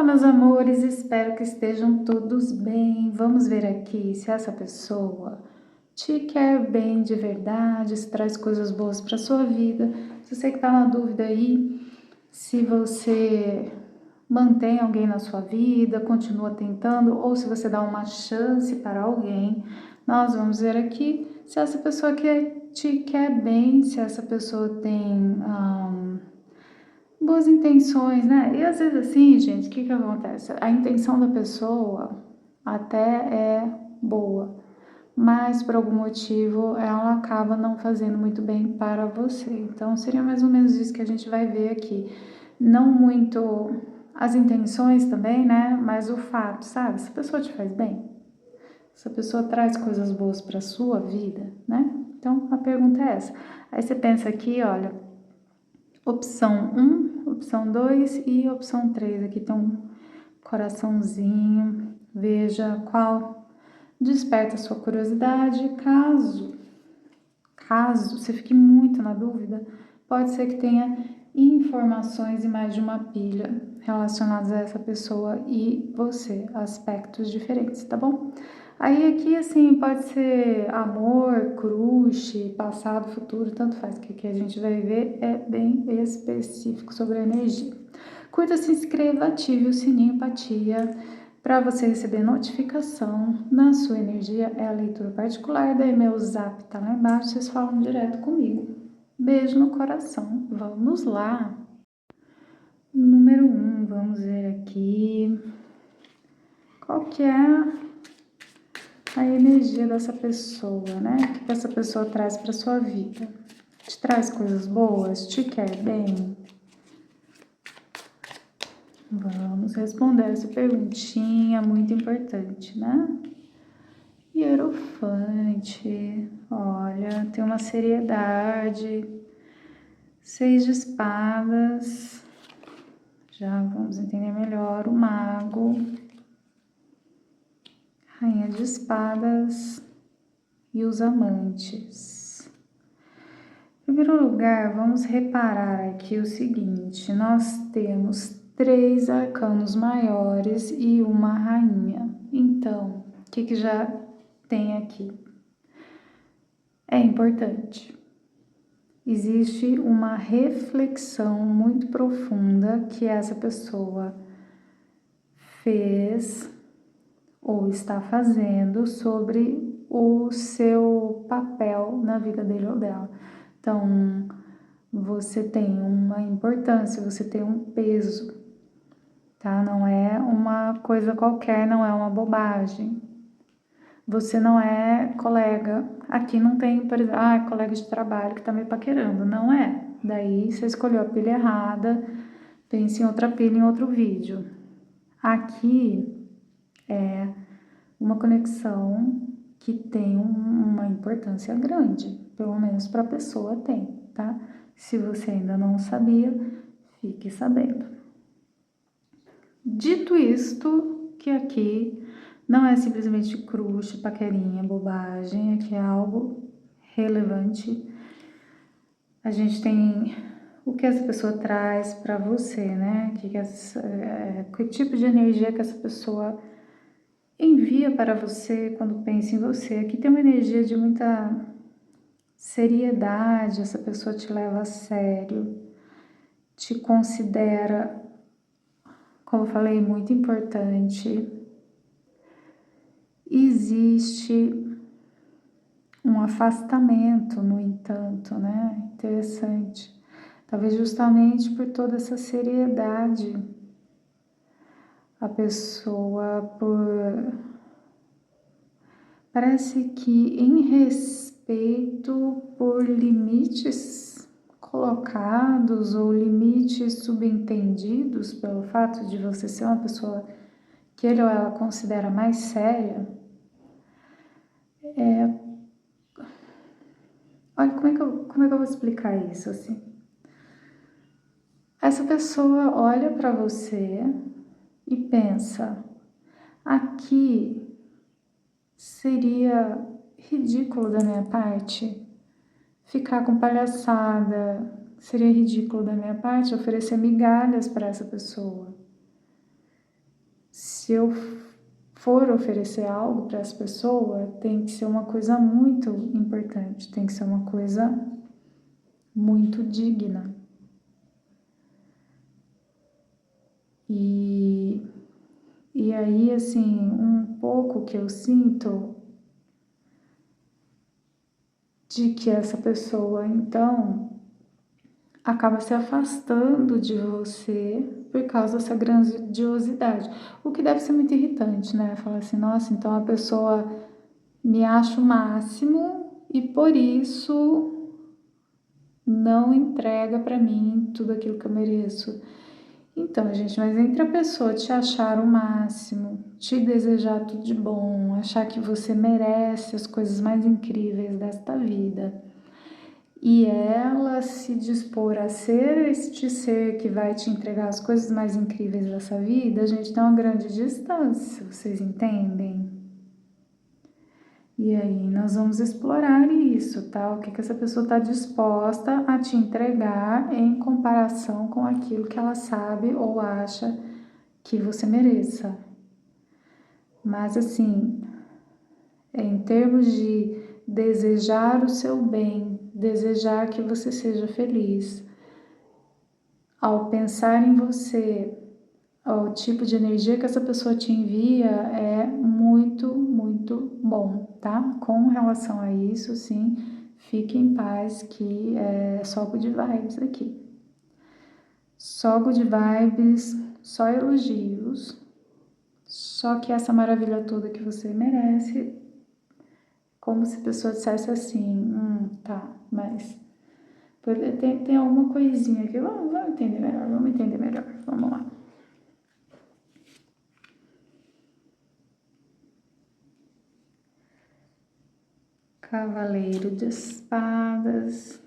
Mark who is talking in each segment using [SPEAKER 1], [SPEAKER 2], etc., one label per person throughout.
[SPEAKER 1] Meus amores, espero que estejam todos bem. Vamos ver aqui se essa pessoa te quer bem de verdade, se traz coisas boas para sua vida. Se você que está na dúvida aí, se você mantém alguém na sua vida, continua tentando, ou se você dá uma chance para alguém, nós vamos ver aqui se essa pessoa te quer bem, se essa pessoa tem boas intenções, né? E às vezes assim, gente, o que acontece? A intenção da pessoa até é boa, mas por algum motivo ela acaba não fazendo muito bem para você. Então seria mais ou menos isso que a gente vai ver aqui. Não muito as intenções também, né? Mas o fato, sabe? Se a pessoa te faz bem, se a pessoa traz coisas boas para sua vida, né? Então a pergunta é essa. Aí você pensa aqui, olha, opção 1, opção 2 e opção 3. Aqui tem um coraçãozinho. Veja qual desperta a sua curiosidade. Caso você fique muito na dúvida, pode ser que tenha informações em mais de uma pilha relacionadas a essa pessoa e você, aspectos diferentes, tá bom? Aí aqui, assim, pode ser amor, crush, passado, futuro, tanto faz, que aqui a gente vai ver é bem específico sobre a energia. Curta, se inscreva, ative o sininho, empatia, para você receber notificação na sua energia. É a leitura particular, daí meu zap tá lá embaixo, vocês falam direto comigo. Beijo no coração, vamos lá. Número 1, vamos ver aqui qual que é a energia dessa pessoa, né? O que essa pessoa traz para sua vida? Te traz coisas boas? Te quer bem? Vamos responder essa perguntinha muito importante, né? Hierofante, olha, tem uma seriedade. 6 de espadas, já vamos entender melhor. O mago, rainha de espadas e os amantes. Em primeiro lugar, vamos reparar aqui o seguinte: nós temos 3 arcanos maiores e uma rainha. Então, o que já tem aqui? É importante. Existe uma reflexão muito profunda que essa pessoa fez ou está fazendo sobre o seu papel na vida dele ou dela. Então, você tem uma importância, você tem um peso, tá? Não é uma coisa qualquer, não é uma bobagem. Você não é colega. Aqui não tem, por exemplo, colega de trabalho que tá me paquerando. Não é. Daí você escolheu a pilha errada, pense em outra pilha em outro vídeo. Aqui é uma conexão que tem uma importância grande, pelo menos para a pessoa tem, tá? Se você ainda não sabia, fique sabendo. Dito isto, que aqui não é simplesmente crush, paquerinha, bobagem, aqui é algo relevante. A gente tem o que essa pessoa traz para você, né? Que tipo de energia que essa pessoa envia para você quando pensa em você. Aqui tem uma energia de muita seriedade, essa pessoa te leva a sério, te considera, como eu falei, muito importante. Existe um afastamento, no entanto, né? Interessante. Talvez justamente por toda essa seriedade, a pessoa parece que em respeito por limites colocados ou limites subentendidos pelo fato de você ser uma pessoa que ele ou ela considera mais séria. Olha, como é que eu vou explicar isso assim? Essa pessoa olha para você e pensa, aqui seria ridículo da minha parte ficar com palhaçada, seria ridículo da minha parte oferecer migalhas para essa pessoa. se eu for oferecer algo para essa pessoa, tem que ser uma coisa muito importante, tem que ser uma coisa muito digna. E aí, assim, um pouco que eu sinto de que essa pessoa, então, acaba se afastando de você por causa dessa grandiosidade. O que deve ser muito irritante, né? Falar assim, nossa, então a pessoa me acha o máximo e por isso não entrega para mim tudo aquilo que eu mereço. Então, gente, mas entre a pessoa te achar o máximo, te desejar tudo de bom, achar que você merece as coisas mais incríveis desta vida, e ela se dispor a ser este ser que vai te entregar as coisas mais incríveis dessa vida, a gente tem uma grande distância, vocês entendem? E aí nós vamos explorar isso, tá? O que essa pessoa está disposta a te entregar em comparação com aquilo que ela sabe ou acha que você mereça. Mas assim, em termos de desejar o seu bem, desejar que você seja feliz, ao pensar em você, o tipo de energia que essa pessoa te envia é muito, muito bom, tá? Com relação a isso, sim, fique em paz que é só good vibes aqui. Só good vibes, só elogios, só que essa maravilha toda que você merece, como se a pessoa dissesse assim, tá, mas tem alguma coisinha aqui, vamos entender melhor, vamos lá. Cavaleiro de espadas,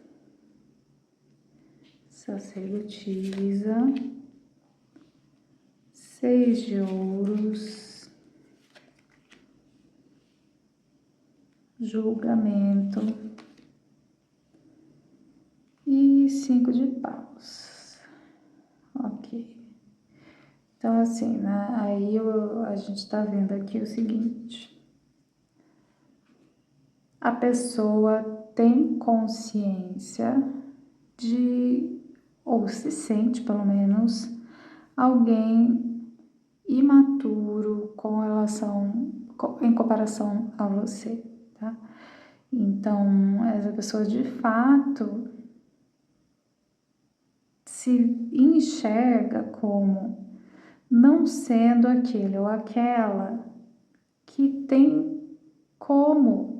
[SPEAKER 1] sacerdotisa, 6 de ouros, julgamento e 5 de paus. Ok. Então, assim, né, aí a gente tá vendo aqui o seguinte. A pessoa tem consciência de, ou se sente pelo menos, alguém imaturo em comparação a você, tá? Então, essa pessoa de fato se enxerga como não sendo aquele ou aquela que tem como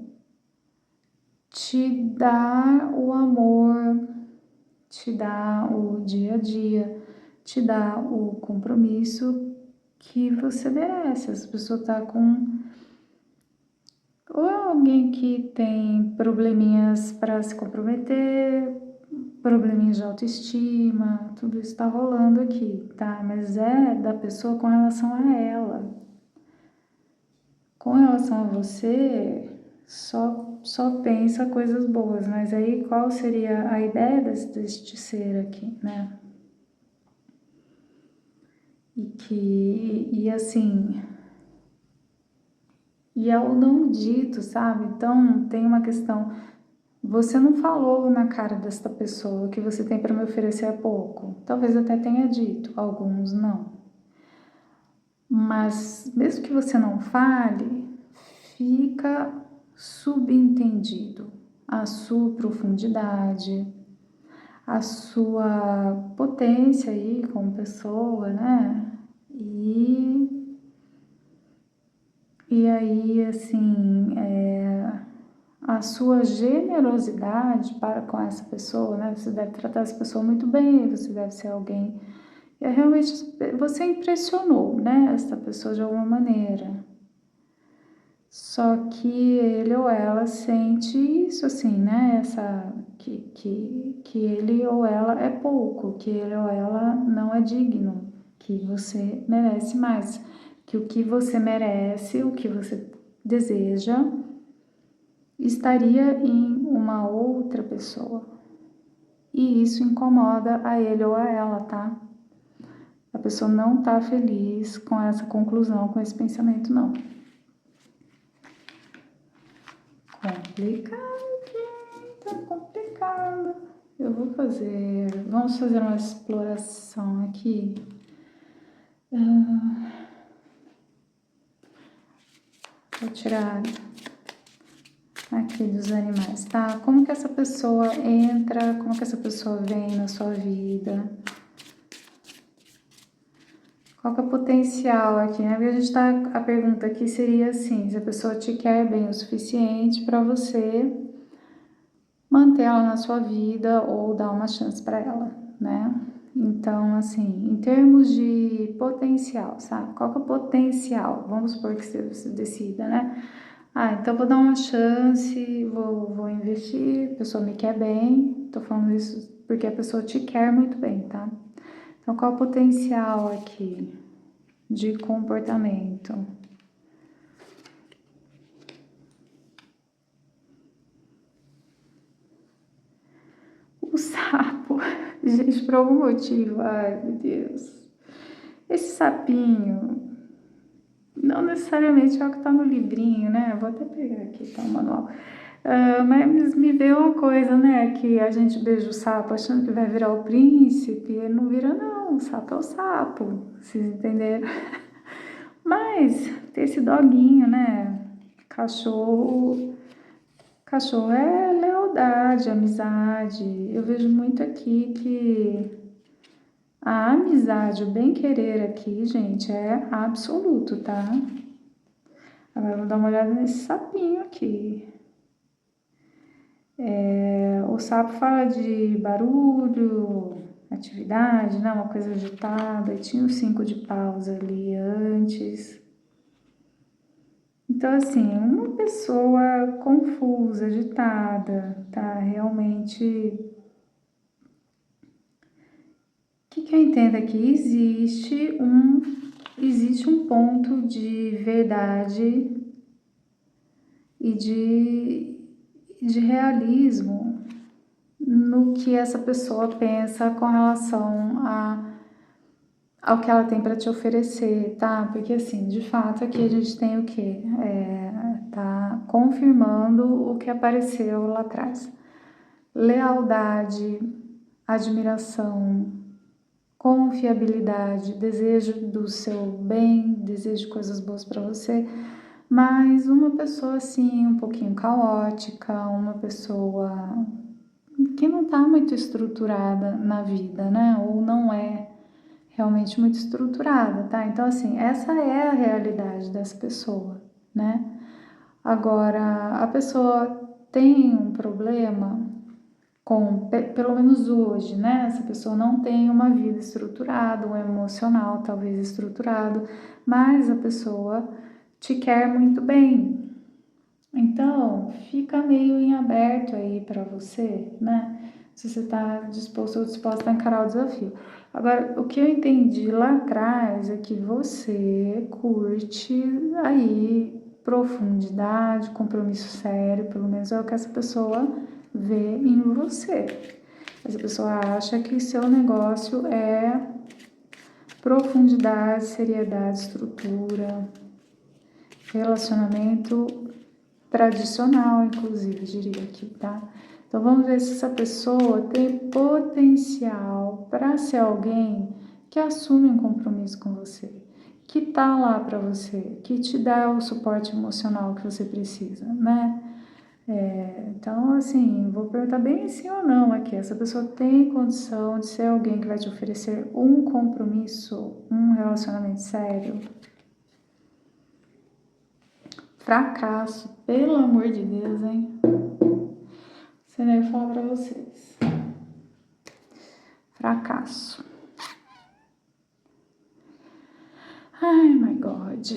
[SPEAKER 1] te dar o amor, te dar o dia a dia, te dar o compromisso que você merece. Essa pessoa tá com ou é alguém que tem probleminhas para se comprometer, probleminhas de autoestima, tudo isso tá rolando aqui, tá? Mas é da pessoa com relação a ela. Com relação a você, só pensa coisas boas, mas aí qual seria a ideia deste ser aqui, né? E assim, e é o não dito, sabe? Então tem uma questão, você não falou na cara desta pessoa que você tem para me oferecer é pouco, talvez até tenha dito, alguns não. Mas mesmo que você não fale, fica subentendido a sua profundidade, a sua potência aí como pessoa, né? E aí, assim, a sua generosidade para com essa pessoa, né? Você deve tratar essa pessoa muito bem, você deve ser alguém. Realmente, você impressionou, né? Essa pessoa de alguma maneira. Só que ele ou ela sente isso, assim, né? Que ele ou ela é pouco, que ele ou ela não é digno, que você merece mais, que o que você merece, o que você deseja, estaria em uma outra pessoa. E isso incomoda a ele ou a ela, tá? A pessoa não tá feliz com essa conclusão, com esse pensamento, não. Complicado, tá complicado. Vamos fazer uma exploração aqui. Vou tirar aqui dos animais, tá? Como que essa pessoa entra, como que essa pessoa vem na sua vida? Qual que é o potencial aqui, né? A pergunta aqui seria assim, se a pessoa te quer bem o suficiente para você manter ela na sua vida ou dar uma chance para ela, né? Então, assim, em termos de potencial, sabe? Qual que é o potencial? Vamos supor que você decida, né? Então vou dar uma chance, vou investir, a pessoa me quer bem, tô falando isso porque a pessoa te quer muito bem, tá? Então, qual o potencial aqui de comportamento? O sapo, gente, por algum motivo, ai meu Deus, esse sapinho, não necessariamente é o que tá no livrinho, né? Eu vou até pegar aqui, tá, o manual. Mas me veio uma coisa, né? Que a gente beija o sapo achando que vai virar o príncipe, ele não vira, não. O sapo é o sapo, vocês entenderam? Mas tem esse doguinho, né? Cachorro é lealdade, amizade. Eu vejo muito aqui que a amizade, o bem-querer aqui, gente, é absoluto, tá? Agora vamos dar uma olhada nesse sapinho aqui. O sapo fala de barulho, atividade, né? Uma coisa agitada. E tinha os 5 de paus ali antes. Então, assim, uma pessoa confusa, agitada, tá? Realmente. O que eu entendo aqui? Existe um ponto de verdade e de realismo no que essa pessoa pensa com relação ao que ela tem para te oferecer, tá? Porque assim, de fato, aqui a gente tem o quê? Tá confirmando o que apareceu lá atrás. Lealdade, admiração, confiabilidade, desejo do seu bem, desejo de coisas boas para você, mas uma pessoa assim, um pouquinho caótica, uma pessoa que não tá muito estruturada na vida, né? Ou não é realmente muito estruturada, tá? Então, assim, essa é a realidade dessa pessoa, né? Agora, a pessoa tem um problema pelo menos hoje, né? Essa pessoa não tem uma vida estruturada, um emocional talvez estruturado, mas a pessoa te quer muito bem. Então, fica meio em aberto aí para você, né? Se você está disposto ou disposta a encarar o desafio. Agora, o que eu entendi lá atrás é que você curte aí profundidade, compromisso sério, pelo menos é o que essa pessoa vê em você. Essa pessoa acha que seu negócio é profundidade, seriedade, estrutura, relacionamento tradicional, inclusive, diria aqui, tá? Então vamos ver se essa pessoa tem potencial para ser alguém que assume um compromisso com você, que tá lá para você, que te dá o suporte emocional que você precisa, né? Então, assim, vou perguntar bem sim ou não aqui. Essa pessoa tem condição de ser alguém que vai te oferecer um compromisso, um relacionamento sério? Fracasso, pelo amor de Deus, hein? Você nem falar pra vocês. Fracasso. Ai, my God.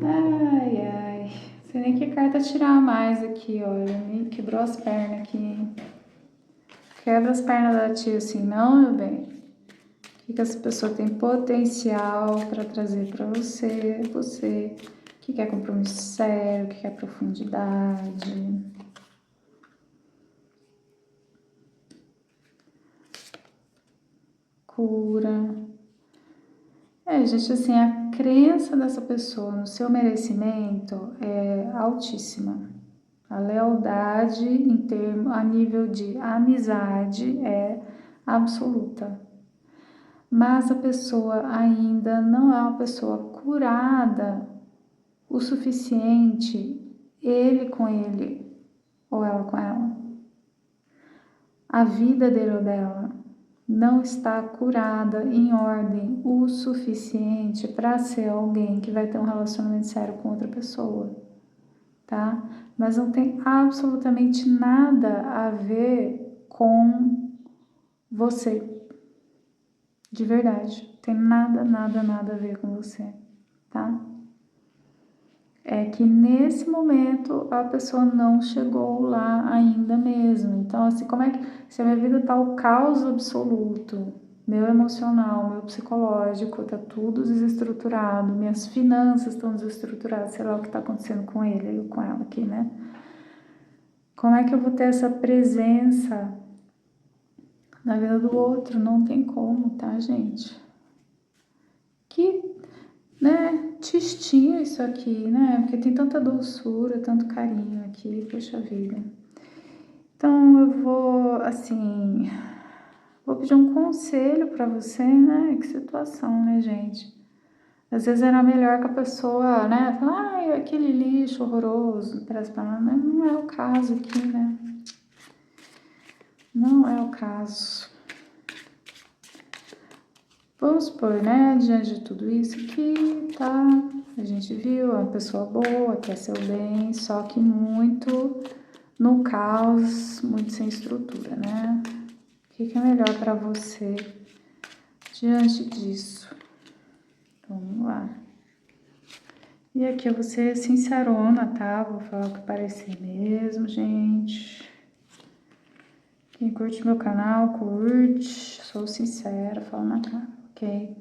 [SPEAKER 1] Ai. Não sei nem que carta tirar mais aqui, olha. Me quebrou as pernas aqui. Quebra as pernas da tia assim, não, meu bem. O que essa pessoa tem potencial para trazer para você? Você que quer compromisso sério, que quer profundidade. cura. Gente, assim, a crença dessa pessoa no seu merecimento é altíssima. A lealdade a nível de amizade é absoluta. Mas a pessoa ainda não é uma pessoa curada o suficiente, ele com ele ou ela com ela. A vida dele ou dela não está curada em ordem o suficiente para ser alguém que vai ter um relacionamento sério com outra pessoa, tá? Mas não tem absolutamente nada a ver com você, de verdade. Tem nada a ver com você, tá? É que nesse momento a pessoa não chegou lá ainda mesmo. Então, assim, como é que... Se a minha vida tá o caos absoluto, meu emocional, meu psicológico, tá tudo desestruturado, minhas finanças estão desestruturadas, sei lá o que tá acontecendo com ele ou com ela aqui, né? Como é que eu vou ter essa presença na vida do outro? Não tem como, tá, gente? Que... né, tistinho isso aqui, né, porque tem tanta doçura, tanto carinho aqui, poxa vida. Então eu vou, assim, vou pedir um conselho pra você, né, que situação, né, gente. Às vezes era melhor que a pessoa, né, falar, ai, aquele lixo horroroso, parece pra ela, mas não é o caso aqui, né, não é o caso. Vamos supor, né, diante de tudo isso que tá, a gente viu, é uma pessoa boa, quer seu bem, só que muito no caos, muito sem estrutura, né? O que é melhor para você diante disso? Então, vamos lá. E aqui eu vou ser sincerona, tá? Vou falar o que parecer mesmo, gente. Quem curte meu canal, curte. Sou sincera, falo na cara, ok?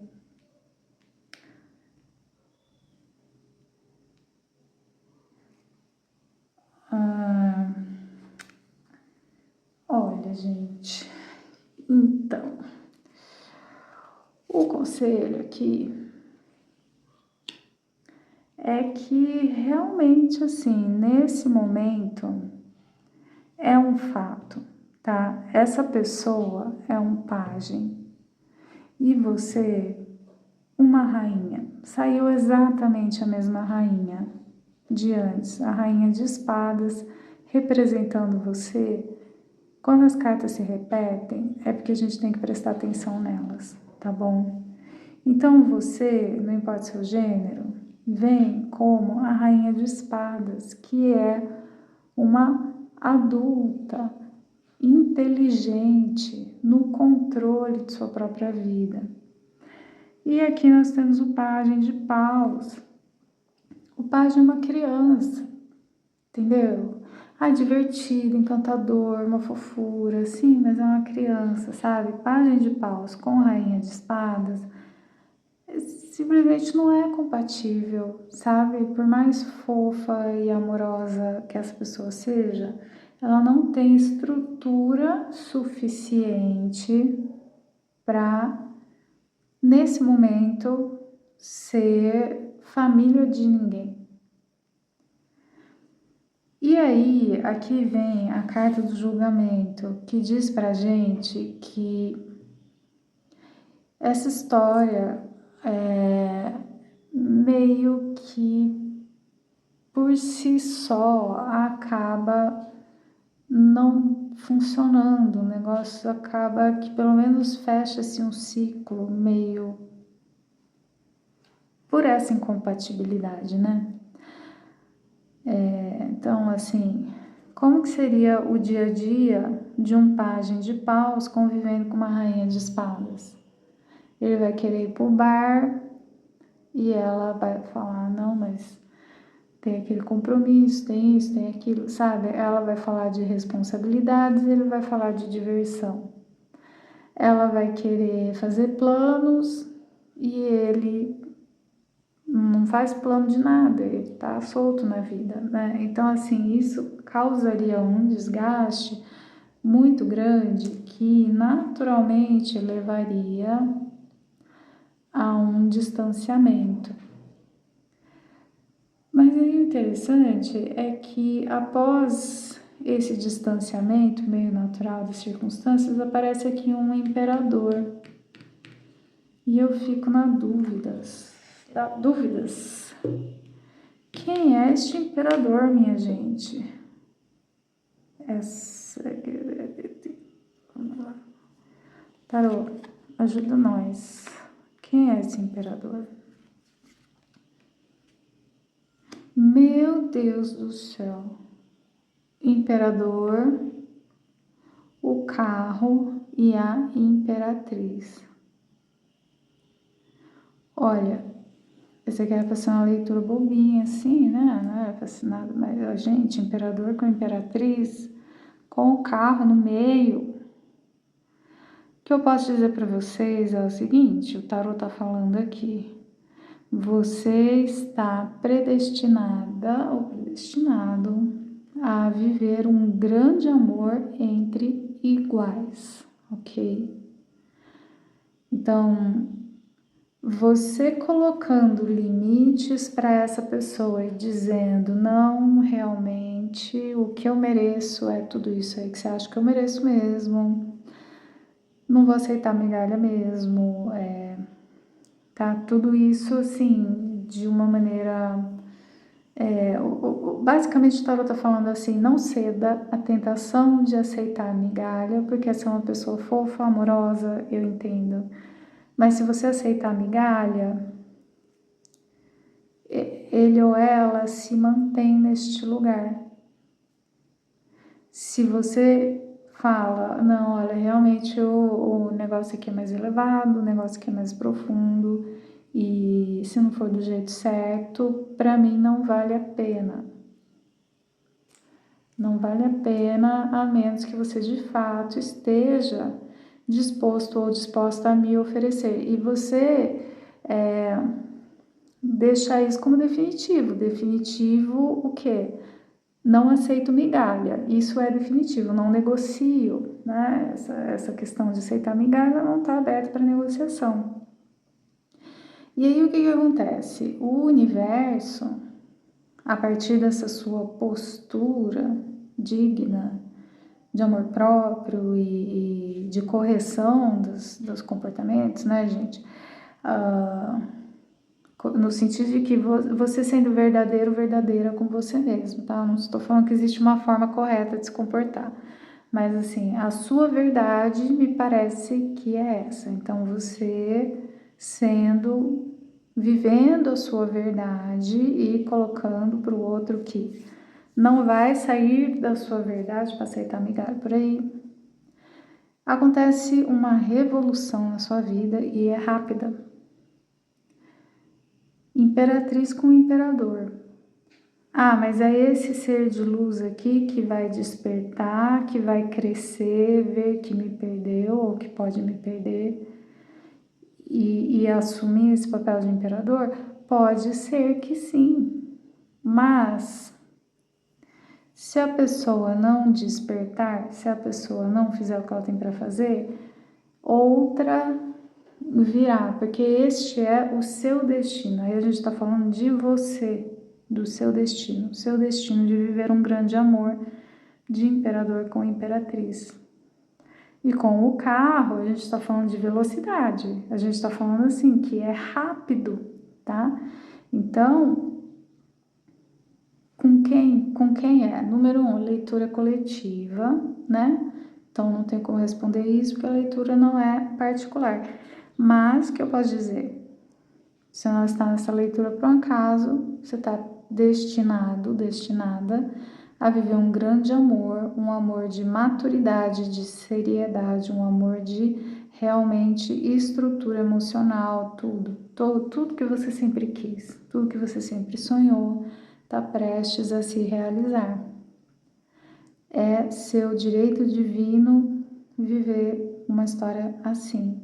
[SPEAKER 1] Olha, gente, então, o conselho aqui é que realmente, assim, nesse momento é um fato, tá? Essa pessoa é um pajem e você, uma rainha. Saiu exatamente a mesma rainha de antes, a rainha de espadas representando você. Quando as cartas se repetem, é porque a gente tem que prestar atenção nelas, tá bom? Então você, não importa seu gênero, vem como a rainha de espadas, que é uma adulta, inteligente, no controle de sua própria vida. E aqui nós temos o pajem de paus. O pajem é uma criança, entendeu? Divertido, encantador, uma fofura, sim, mas é uma criança, sabe? Pajem de paus com rainha de espadas simplesmente não é compatível, sabe? Por mais fofa e amorosa que essa pessoa seja, ela não tem estrutura suficiente para, nesse momento, ser família de ninguém. E aí, aqui vem a carta do julgamento, que diz pra gente que essa história meio que por si só acaba não funcionando, o negócio acaba que pelo menos fecha-se um ciclo meio por essa incompatibilidade, né? Então, assim, como que seria o dia a dia de um pajem de paus convivendo com uma rainha de espadas? Ele vai querer ir pro bar e ela vai falar, não, mas tem aquele compromisso, tem isso, tem aquilo, sabe? Ela vai falar de responsabilidades, ele vai falar de diversão. Ela vai querer fazer planos e ele não faz plano de nada, ele tá solto na vida, né? Então, assim, isso causaria um desgaste muito grande que naturalmente levaria a um distanciamento. Mas aí o interessante é que após esse distanciamento meio natural das circunstâncias, aparece aqui um imperador. E eu fico na dúvidas. Quem é este imperador, minha gente? Vamos lá. Tarô, ajuda nós. Quem é esse imperador? Meu Deus do céu. Imperador, o carro e a imperatriz. Olha, esse aqui era para ser uma leitura bobinha, assim, né? Não era para ser nada, mas, gente, imperador com imperatriz, com o carro no meio. O que eu posso dizer para vocês é o seguinte: o tarot tá falando aqui. Você está predestinada ou predestinado a viver um grande amor entre iguais, ok? Então, você colocando limites para essa pessoa e dizendo, não, realmente, o que eu mereço é tudo isso aí que você acha que eu mereço mesmo, não vou aceitar migalha mesmo, tá? Tudo isso, assim, de uma maneira... basicamente o tarot tá falando assim, não ceda à tentação de aceitar migalha, porque essa é uma pessoa fofa, amorosa, eu entendo. Mas se você aceitar migalha, ele ou ela se mantém neste lugar. Se você fala, não, olha, realmente o negócio aqui é mais elevado, o negócio aqui é mais profundo, e se não for do jeito certo, para mim não vale a pena. Não vale a pena, a menos que você de fato esteja disposto ou disposta a me oferecer. E você deixar isso como definitivo. Definitivo o quê? Não aceito migalha. Isso é definitivo, não negocio, né? Essa questão de aceitar migalha não está aberta para negociação. E aí o que acontece? O universo, a partir dessa sua postura digna, de amor próprio e de correção dos comportamentos, né, gente? No sentido de que você sendo verdadeiro, verdadeira com você mesmo, tá? Não estou falando que existe uma forma correta de se comportar, mas assim, a sua verdade me parece que é essa. Então você vivendo a sua verdade e colocando para o outro que não vai sair da sua verdade para aceitar migalha por aí. Acontece uma revolução na sua vida e é rápida. Imperatriz com imperador. Ah, mas é esse ser de luz aqui que vai despertar, que vai crescer, ver que me perdeu ou que pode me perder e assumir esse papel de imperador? Pode ser que sim, mas se a pessoa não despertar, se a pessoa não fizer o que ela tem para fazer, outra virá, porque este é o seu destino. Aí a gente está falando de você, do seu destino de viver um grande amor de imperador com imperatriz. E com o carro, a gente está falando de velocidade, a gente está falando assim, que é rápido, tá? Então, com quem é? Número 1, leitura coletiva, né? Então, não tem como responder isso, porque a leitura não é particular. Mas, o que eu posso dizer? Se nós está nessa leitura por um acaso, você está destinada a viver um grande amor, um amor de maturidade, de seriedade, um amor de realmente estrutura emocional, tudo que você sempre quis, tudo que você sempre sonhou, está prestes a se realizar. É seu direito divino viver uma história assim.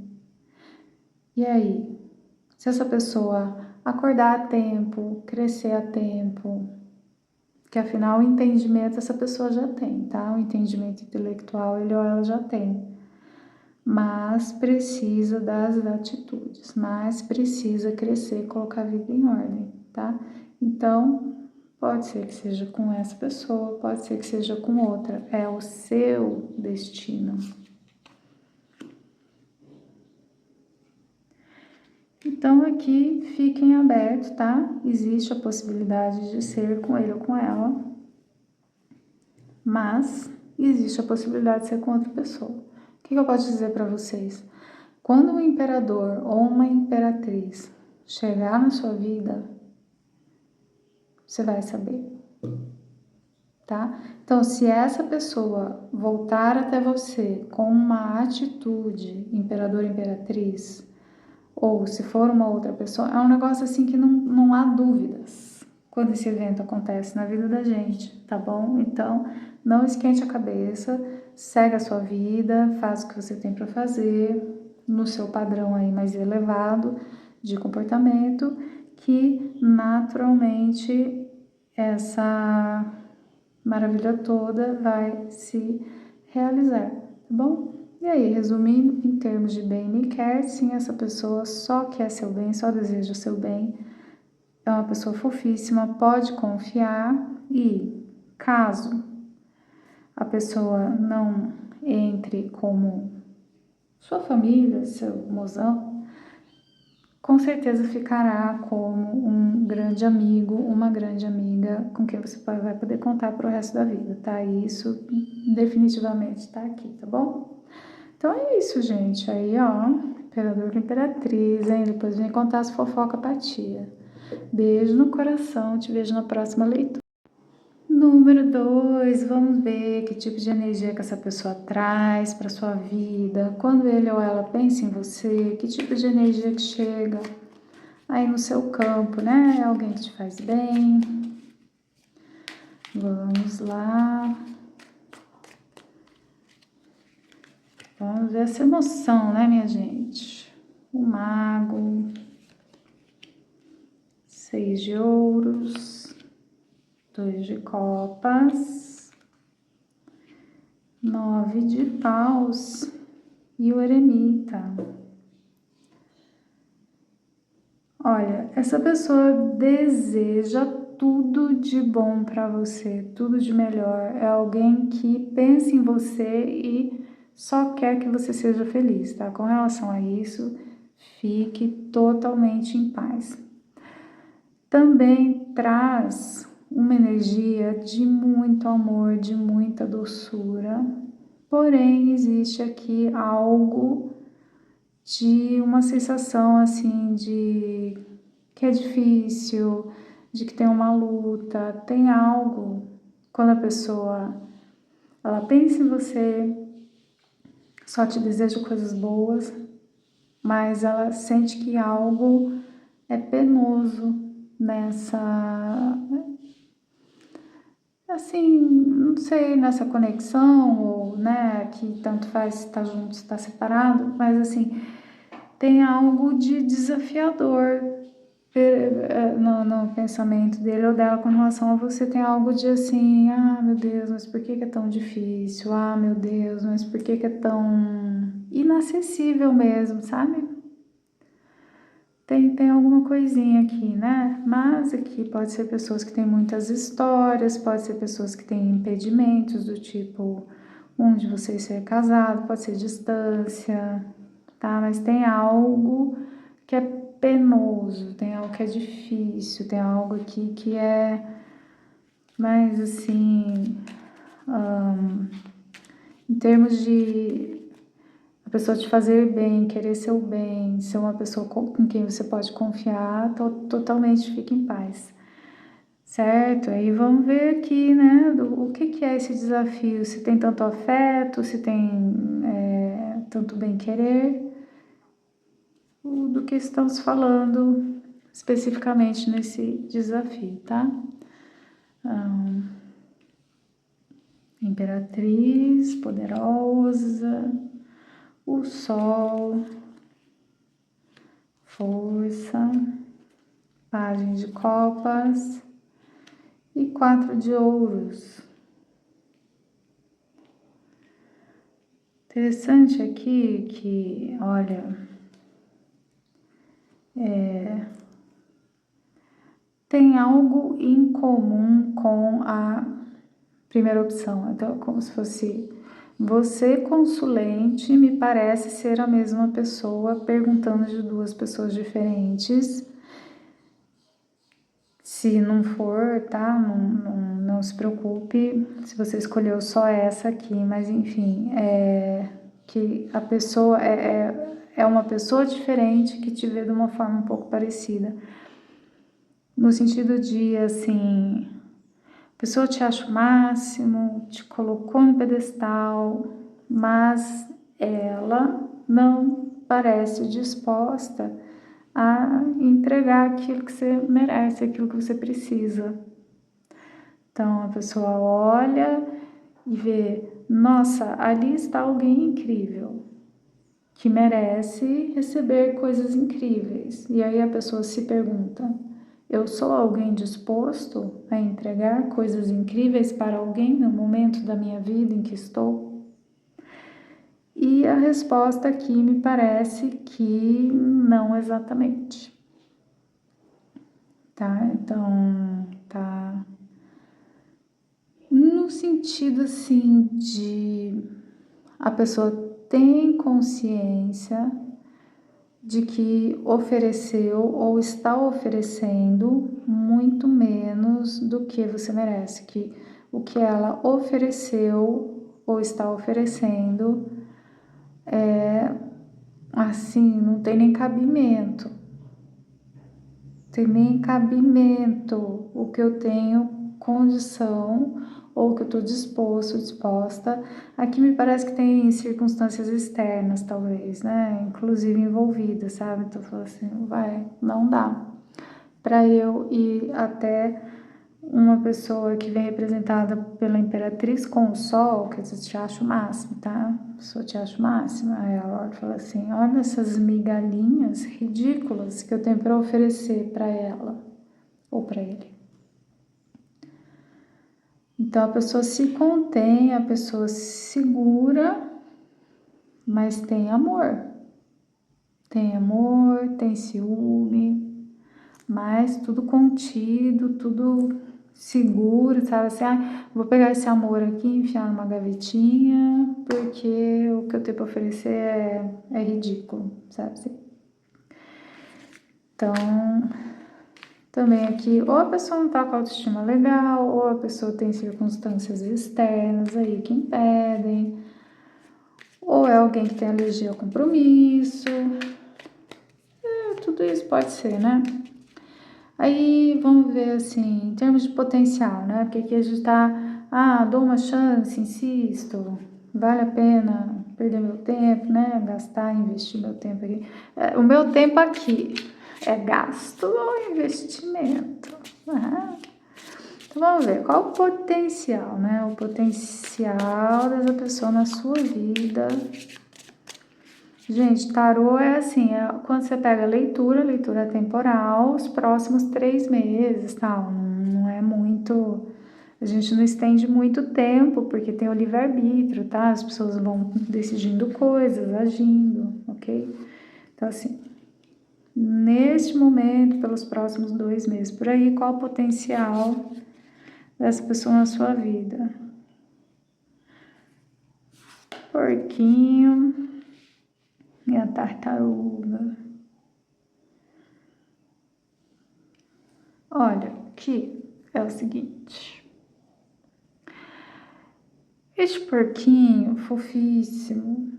[SPEAKER 1] E aí? Se essa pessoa acordar a tempo, crescer a tempo, porque afinal o entendimento essa pessoa já tem, tá? O entendimento intelectual ele ou ela já tem, mas precisa das atitudes, mas precisa crescer, colocar a vida em ordem, tá? Então, pode ser que seja com essa pessoa, pode ser que seja com outra, é o seu destino. Então, aqui fiquem abertos, tá? Existe a possibilidade de ser com ele ou com ela, mas existe a possibilidade de ser com outra pessoa. O que eu posso dizer para vocês? Quando um imperador ou uma imperatriz chegar na sua vida, você vai saber, tá? Então, se essa pessoa voltar até você com uma atitude imperador, imperatriz, ou se for uma outra pessoa, é um negócio assim que não há dúvidas quando esse evento acontece na vida da gente, tá bom? Então, não esquente a cabeça, segue a sua vida, faz o que você tem para fazer, no seu padrão aí mais elevado de comportamento, que naturalmente essa maravilha toda vai se realizar, tá bom? E aí, resumindo, em termos de bem me quer, sim, essa pessoa só quer seu bem, só deseja o seu bem, é uma pessoa fofíssima, pode confiar e caso a pessoa não entre como sua família, seu mozão, com certeza ficará como um grande amigo, uma grande amiga com quem você vai poder contar para o resto da vida, tá? E isso definitivamente tá aqui, tá bom? Então é isso, gente. Aí, ó, imperador com imperatriz, hein? Depois vem contar as fofocas pra tia. Beijo no coração, te vejo na próxima leitura. Número 2, vamos ver que tipo de energia que essa pessoa traz para sua vida. Quando ele ou ela pensa em você, que tipo de energia que chega aí no seu campo, né? É alguém que te faz bem. Vamos lá. Vamos ver essa emoção, né, minha gente? O mago. 6 de ouros. 2 de copas. 9 de paus. E o eremita. Olha, essa pessoa deseja tudo de bom para você, tudo de melhor. É alguém que pensa em você e só quer que você seja feliz, tá? Com relação a isso, fique totalmente em paz. Também traz uma energia de muito amor, de muita doçura, porém existe aqui algo de uma sensação assim de que é difícil, de que tem uma luta, tem algo quando a pessoa ela pensa em você, só te deseja coisas boas, mas ela sente que algo é penoso nessa, assim, não sei, nessa conexão, ou, né, que tanto faz se tá junto, se tá separado, mas assim, tem algo de desafiador no pensamento dele ou dela com relação a você. Tem algo de assim, ah, meu Deus, mas por que é tão difícil? Ah, meu Deus, mas por que é tão inacessível mesmo, sabe? Tem alguma coisinha aqui, né? Mas aqui pode ser pessoas que têm muitas histórias, pode ser pessoas que têm impedimentos do tipo um de vocês ser casado, pode ser distância, tá? Mas tem algo que é penoso, tem algo que é difícil, tem algo aqui que é mais assim, em termos de a pessoa te fazer bem, querer seu bem, ser uma pessoa com quem você pode confiar, totalmente fica em paz. Certo? Aí vamos ver aqui, né, o que é esse desafio, se tem tanto afeto, se tem tanto bem-querer, do que estamos falando especificamente nesse desafio, tá? Imperatriz, poderosa, o sol, força, pajem de copas e 4 de ouros. Interessante aqui que, olha, tem algo em comum com a primeira opção. Então, como se fosse você, consulente, me parece ser a mesma pessoa perguntando de duas pessoas diferentes. Se não for, tá? Não se preocupe se você escolheu só essa aqui, mas enfim, que a pessoa é uma pessoa diferente que te vê de uma forma um pouco parecida. No sentido de, assim, a pessoa te acha o máximo, te colocou no pedestal, mas ela não parece disposta a entregar aquilo que você merece, aquilo que você precisa. Então a pessoa olha e vê, nossa, ali está alguém incrível, que merece receber coisas incríveis. E aí a pessoa se pergunta, eu sou alguém disposto a entregar coisas incríveis para alguém no momento da minha vida em que estou? E a resposta aqui me parece que não exatamente. Tá? Então, tá no sentido assim de a pessoa tem consciência de que ofereceu ou está oferecendo muito menos do que você merece, que o que ela ofereceu ou está oferecendo assim, não tem nem cabimento. Tem nem cabimento o que eu tenho condição ou que eu estou disposta. Aqui me parece que tem circunstâncias externas, talvez, né? Inclusive envolvidas, sabe? Então, eu falo assim, não dá para eu ir até uma pessoa que vem representada pela Imperatriz com o Sol, que eu te acho o máximo, tá? A pessoa te acha o máximo. Aí ela fala assim, olha essas migalhinhas ridículas que eu tenho para oferecer para ela ou para ele. Então a pessoa se contém, a pessoa se segura, mas tem amor. Tem amor, tem ciúme, mas tudo contido, tudo seguro, sabe? Assim, vou pegar esse amor aqui e enfiar numa gavetinha, porque o que eu tenho para oferecer é ridículo, sabe? Assim? Então, também aqui, ou a pessoa não tá com a autoestima legal, ou a pessoa tem circunstâncias externas aí que impedem, ou é alguém que tem alergia ao compromisso, tudo isso pode ser, né? Aí vamos ver assim, em termos de potencial, né? Porque aqui a gente tá, dou uma chance, insisto, vale a pena perder meu tempo, né? Gastar, investir meu tempo aqui. O meu tempo aqui é gasto ou investimento? Então vamos ver, qual o potencial, né? O potencial dessa pessoa na sua vida. Gente, tarô é assim, quando você pega a leitura temporal, os próximos 3 meses, tal, não é muito, a gente não estende muito tempo, porque tem o livre-arbítrio, tá? As pessoas vão decidindo coisas, agindo, ok? Então, assim, neste momento, pelos próximos 2 meses, por aí, qual o potencial dessa pessoa na sua vida? Porquinho e a tartaruga. Olha, aqui é o seguinte. Este porquinho fofíssimo,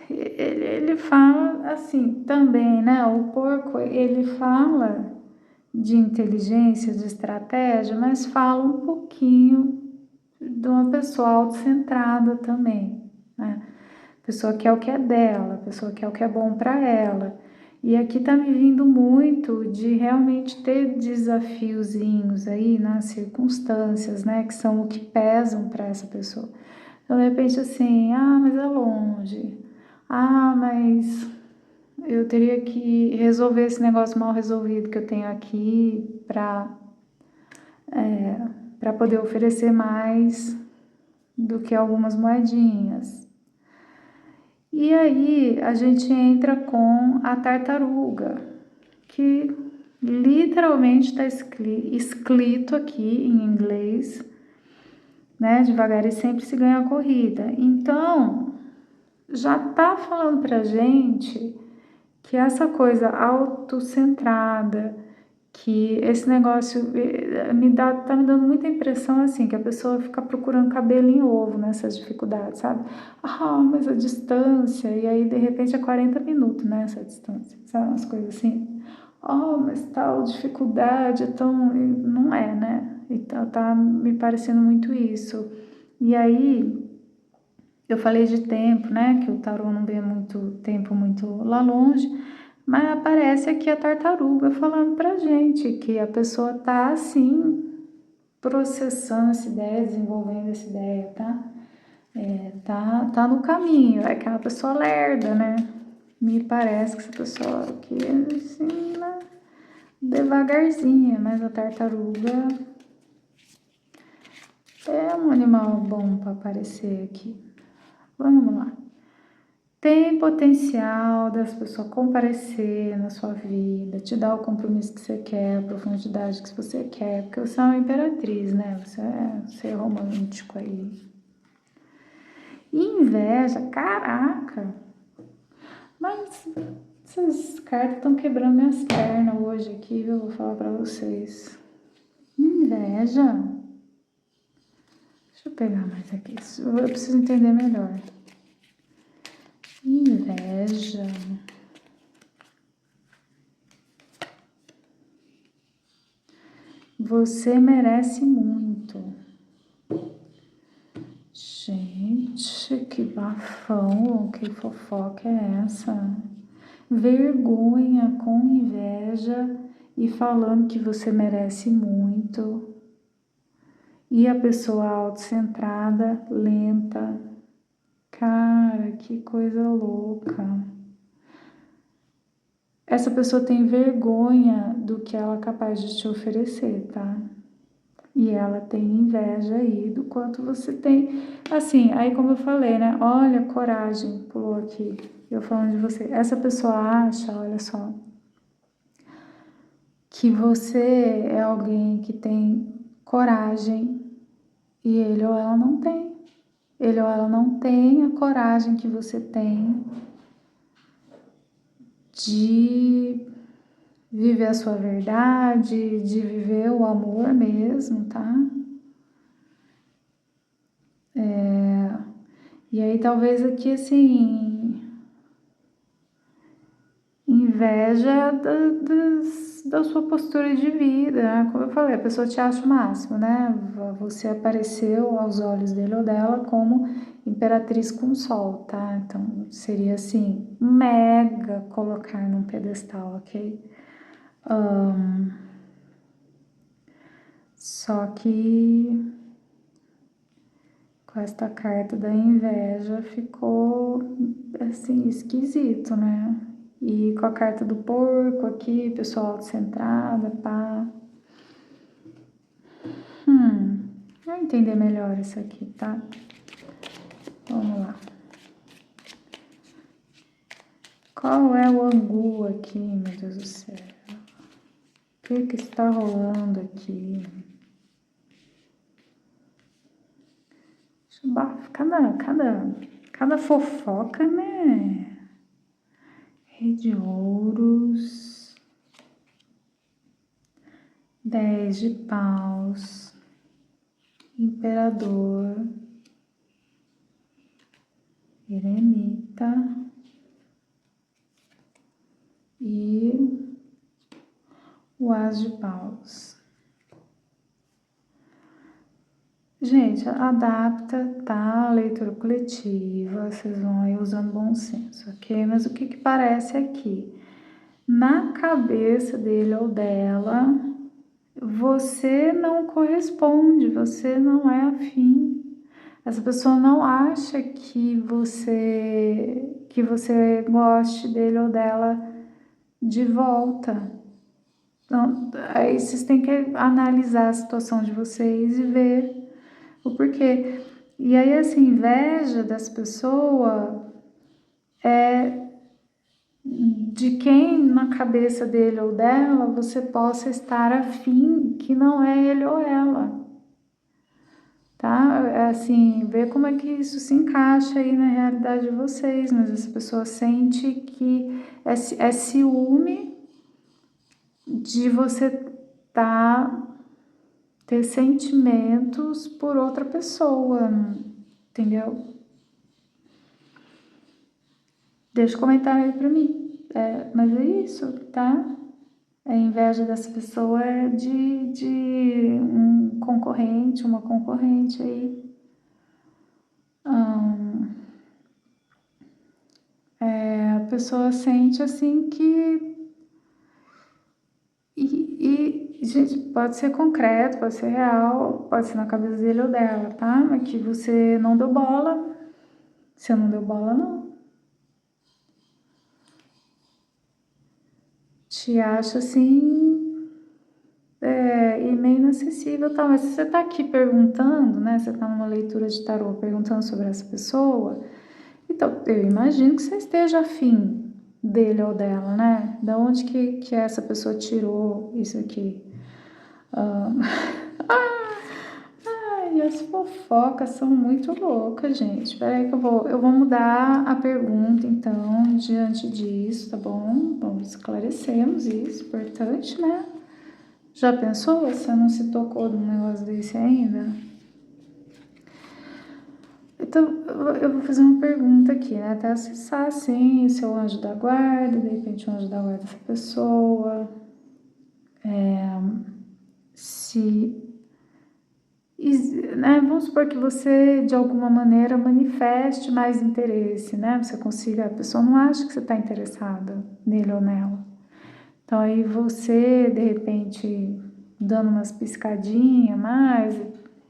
[SPEAKER 1] ele fala assim também, né? O porco, ele fala de inteligência, de estratégia, mas fala um pouquinho de uma pessoa autocentrada também, né? Pessoa que é o que é dela, pessoa que é o que é bom para ela. E aqui tá me vindo muito de realmente ter desafiozinhos aí nas circunstâncias, né, que são o que pesam para essa pessoa. Então, de repente, assim, mas é longe. Mas eu teria que resolver esse negócio mal resolvido que eu tenho aqui para para poder oferecer mais do que algumas moedinhas. E aí a gente entra com a tartaruga, que literalmente está escrito aqui em inglês, né? Devagar e sempre se ganha a corrida. Então, já tá falando pra gente que essa coisa autocentrada, que esse negócio tá me dando muita impressão assim, que a pessoa fica procurando cabelo em ovo nessas dificuldades, sabe? Ah, mas a distância, e aí de repente é 40 minutos nessa distância, sabe? Umas coisas assim. Oh, mas tal dificuldade é tão. Não é, né? Então tá me parecendo muito isso. E aí, eu falei de tempo, né? Que o tarô não vê muito tempo muito lá longe. Mas aparece aqui a tartaruga falando pra gente que a pessoa tá assim, processando essa ideia, desenvolvendo essa ideia, tá? Tá no caminho, é aquela pessoa lerda, né? Me parece que essa pessoa aqui, assim, né? Devagarzinha, mas a tartaruga é um animal bom para aparecer aqui. Vamos lá. Tem potencial das pessoas comparecer na sua vida, te dar o compromisso que você quer, a profundidade que você quer, porque você é uma imperatriz, né? Você é um ser romântico aí. Inveja, caraca! Mas essas cartas estão quebrando minhas pernas hoje aqui, viu? Eu vou falar pra vocês. Inveja? Deixa eu pegar mais aqui, eu preciso entender melhor. Inveja. Você merece muito. Gente, que bafão, que fofoca é essa? Vergonha com inveja e falando que você merece muito. E a pessoa autocentrada, lenta. Cara, que coisa louca. Essa pessoa tem vergonha do que ela é capaz de te oferecer, tá? E ela tem inveja aí do quanto você tem. Assim, aí como eu falei, né? Olha, coragem, pulou aqui. Eu falando de você. Essa pessoa acha, olha só, que você é alguém que tem coragem e ele ou ela não tem. Ele ou ela não tem a coragem que você tem de viver a sua verdade, de viver o amor mesmo, tá? E aí talvez aqui assim, inveja da sua postura de vida, né? Como eu falei, a pessoa te acha o máximo, né? Você apareceu aos olhos dele ou dela como imperatriz com sol, tá? Então seria assim, mega colocar num pedestal, ok? Só que com esta carta da inveja ficou assim esquisito, né? E com a carta do porco aqui, pessoa autocentrada, pá. Vou entender melhor isso aqui, tá? Vamos lá. Qual é o angu aqui, meu Deus do céu? O que está rolando aqui? Cada fofoca, né? Rei de ouros, 10 de paus, imperador, eremita e o as de paus. Gente, adapta, tá? A leitura coletiva, vocês vão aí usando bom senso, ok? Mas o que parece aqui? Na cabeça dele ou dela, você não corresponde, você não é afim. Essa pessoa não acha que você goste dele ou dela de volta. aí vocês têm que analisar a situação de vocês e ver o porquê. E aí essa inveja das pessoas é de quem na cabeça dele ou dela você possa estar afim que não é ele ou ela, tá? É assim, ver como é que isso se encaixa aí na realidade de vocês, mas essa pessoa sente que é ciúme de você ter sentimentos por outra pessoa, entendeu? Deixa um comentário aí pra mim. Mas é isso, tá? A inveja dessa pessoa é de um concorrente, uma concorrente aí. A pessoa sente assim que. Gente, pode ser concreto, pode ser real, pode ser na cabeça dele ou dela, tá? Mas que você não deu bola. Você não deu bola, não. Te acha assim, e meio inacessível, tá? Mas se você tá aqui perguntando, né? Você tá numa leitura de tarô perguntando sobre essa pessoa, então eu imagino que você esteja afim dele ou dela, né? Da onde que essa pessoa tirou isso aqui? Ai, as fofocas são muito loucas, gente. Peraí que eu vou mudar a pergunta, então, diante disso, tá bom? Vamos esclarecermos isso, importante, né? Já pensou? Você não se tocou num negócio desse ainda? Então, eu vou fazer uma pergunta aqui, né? Até acessar, assim, seu anjo da guarda, de repente o anjo da guarda dessa pessoa. Se né, vamos supor que você de alguma maneira manifeste mais interesse, né? Você consiga, a pessoa não acha que você está interessada nele ou nela. Então aí você, de repente, dando umas piscadinhas mais e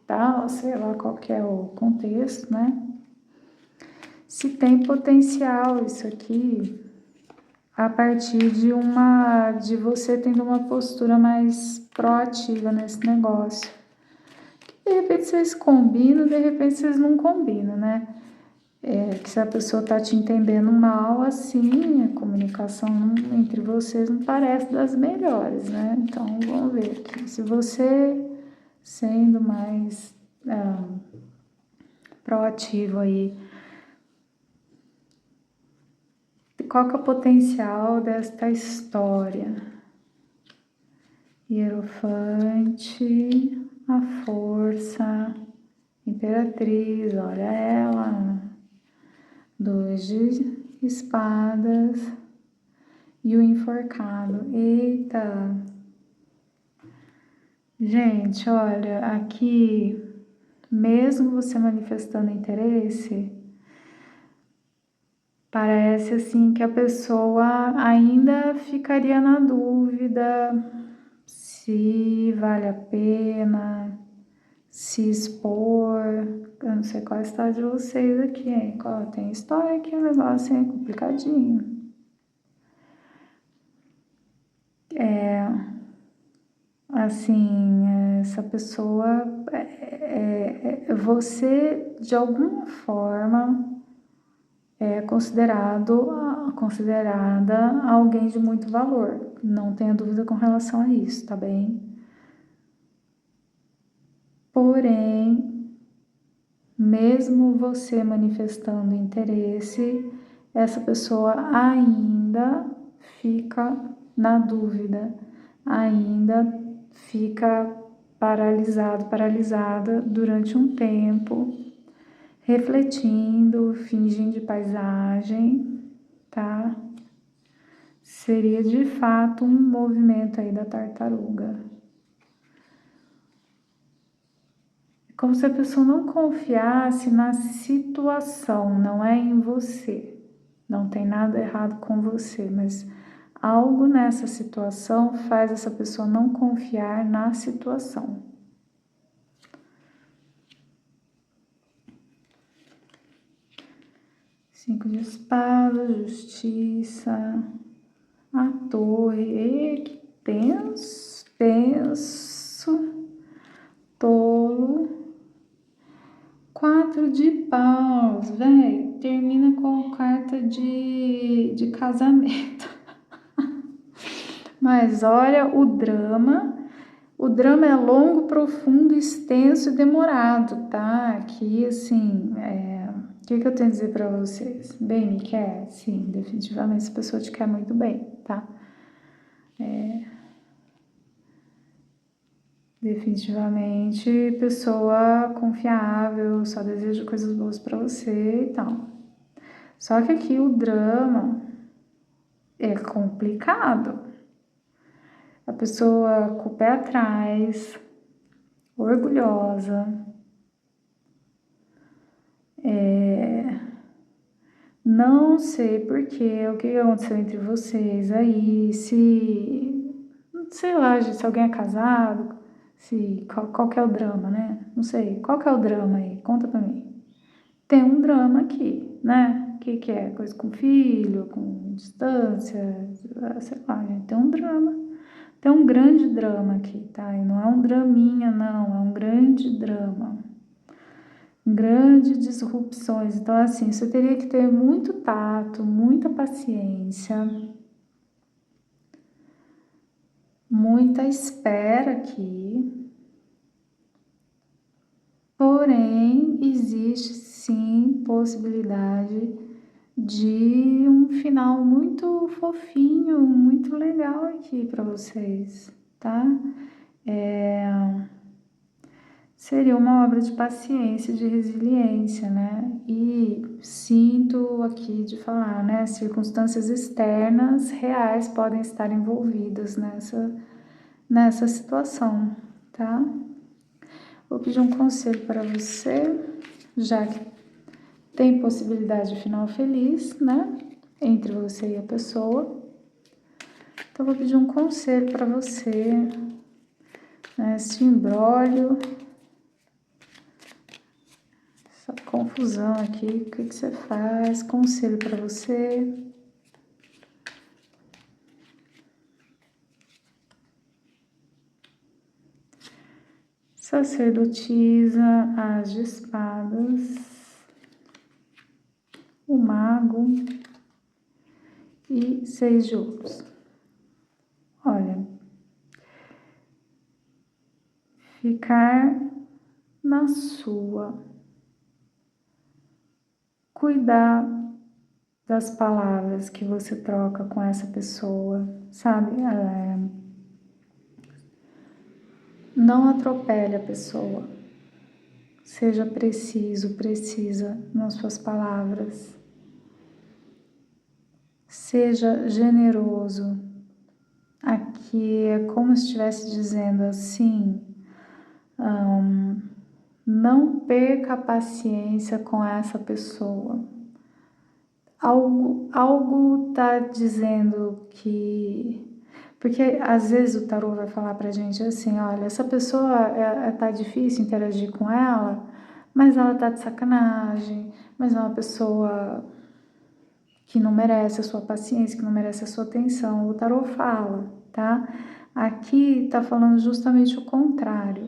[SPEAKER 1] tal, sei lá qual que é o contexto, né? Se tem potencial isso aqui a partir de você tendo uma postura mais proativa nesse negócio. De repente vocês combinam, de repente vocês não combinam, né? Que se a pessoa tá te entendendo mal, assim, a comunicação entre vocês não parece das melhores, né? Então, vamos ver aqui. Se você sendo mais proativo aí, qual que é o potencial desta história? Hierofante, a força, imperatriz, olha ela, 2 de espadas e o enforcado. Eita! Gente, olha, aqui, mesmo você manifestando interesse, parece assim que a pessoa ainda ficaria na dúvida se vale a pena se expor. Eu não sei qual é a história de vocês aqui, hein? Tem história aqui, o negócio é complicadinho. Assim, essa pessoa, você de alguma forma é considerada alguém de muito valor. Não tenha dúvida com relação a isso, tá bem? Porém, mesmo você manifestando interesse, essa pessoa ainda fica na dúvida, ainda fica paralisada durante um tempo, refletindo, fingindo de paisagem, tá? Seria de fato um movimento aí da tartaruga. Como se a pessoa não confiasse na situação, não é em você. Não tem nada errado com você, mas algo nessa situação faz essa pessoa não confiar na situação. Cinco de espadas, justiça, a torre. tenso, tolo. 4 de paus, velho, termina com carta de casamento. Mas olha o drama é longo, profundo, extenso e demorado, tá? Aqui, assim, o que eu tenho a dizer pra vocês? Bem, me quer? Sim, definitivamente essa pessoa te quer muito bem, tá? Definitivamente pessoa confiável, só deseja coisas boas pra você e tal. Só que aqui o drama é complicado. A pessoa com o pé atrás, orgulhosa, não sei porquê, o que aconteceu entre vocês aí, sei lá, gente, se alguém é casado, qual que é o drama, né? Não sei, qual que é o drama aí? Conta pra mim. Tem um drama aqui, né? O que é? Coisa com filho, com distância, sei lá, gente, tem um drama. Tem um grande drama aqui, tá? E não é um draminha, não, é um grande drama. Grandes disrupções. Então, assim, você teria que ter muito tato, muita paciência, muita espera aqui. Porém, existe sim possibilidade de um final muito fofinho, muito legal aqui para vocês, tá? Seria uma obra de paciência, de resiliência, né? E sinto aqui de falar, né? Circunstâncias externas reais podem estar envolvidas nessa situação, tá? Vou pedir um conselho para você, já que tem possibilidade de final feliz, né? Entre você e a pessoa. Então, vou pedir um conselho para você, né? Esse imbróglio, essa confusão aqui, o que você faz? Conselho para você. Sacerdotisa, as de espadas, o mago e 6 de ouros. Olha, ficar na sua, cuidar das palavras que você troca com essa pessoa, sabe? Não atropele a pessoa. Seja preciso, precisa nas suas palavras. Seja generoso. Aqui é como se estivesse dizendo assim, não perca a paciência com essa pessoa. Algo tá dizendo que... Porque às vezes o tarô vai falar pra gente assim, olha, essa pessoa tá difícil interagir com ela, mas ela tá de sacanagem, mas é uma pessoa que não merece a sua paciência, que não merece a sua atenção. O tarô fala, tá? Aqui tá falando justamente o contrário.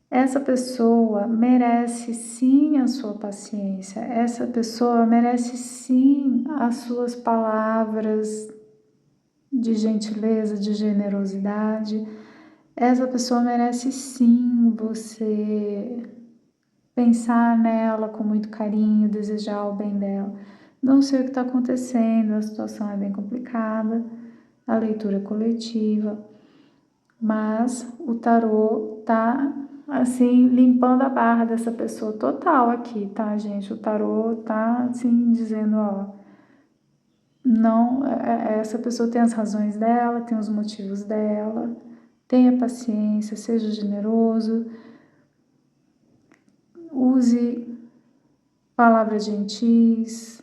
[SPEAKER 1] Essa pessoa merece sim a sua paciência, essa pessoa merece sim as suas palavras de gentileza, de generosidade. Essa pessoa merece sim você pensar nela com muito carinho, desejar o bem dela. Não sei o que está acontecendo, a situação é bem complicada, a leitura é coletiva, mas o tarô tá assim limpando a barra dessa pessoa total aqui, tá, gente? O tarô tá assim dizendo, ó, não, essa pessoa tem as razões dela, tem os motivos dela, tenha paciência, seja generoso, use palavras gentis,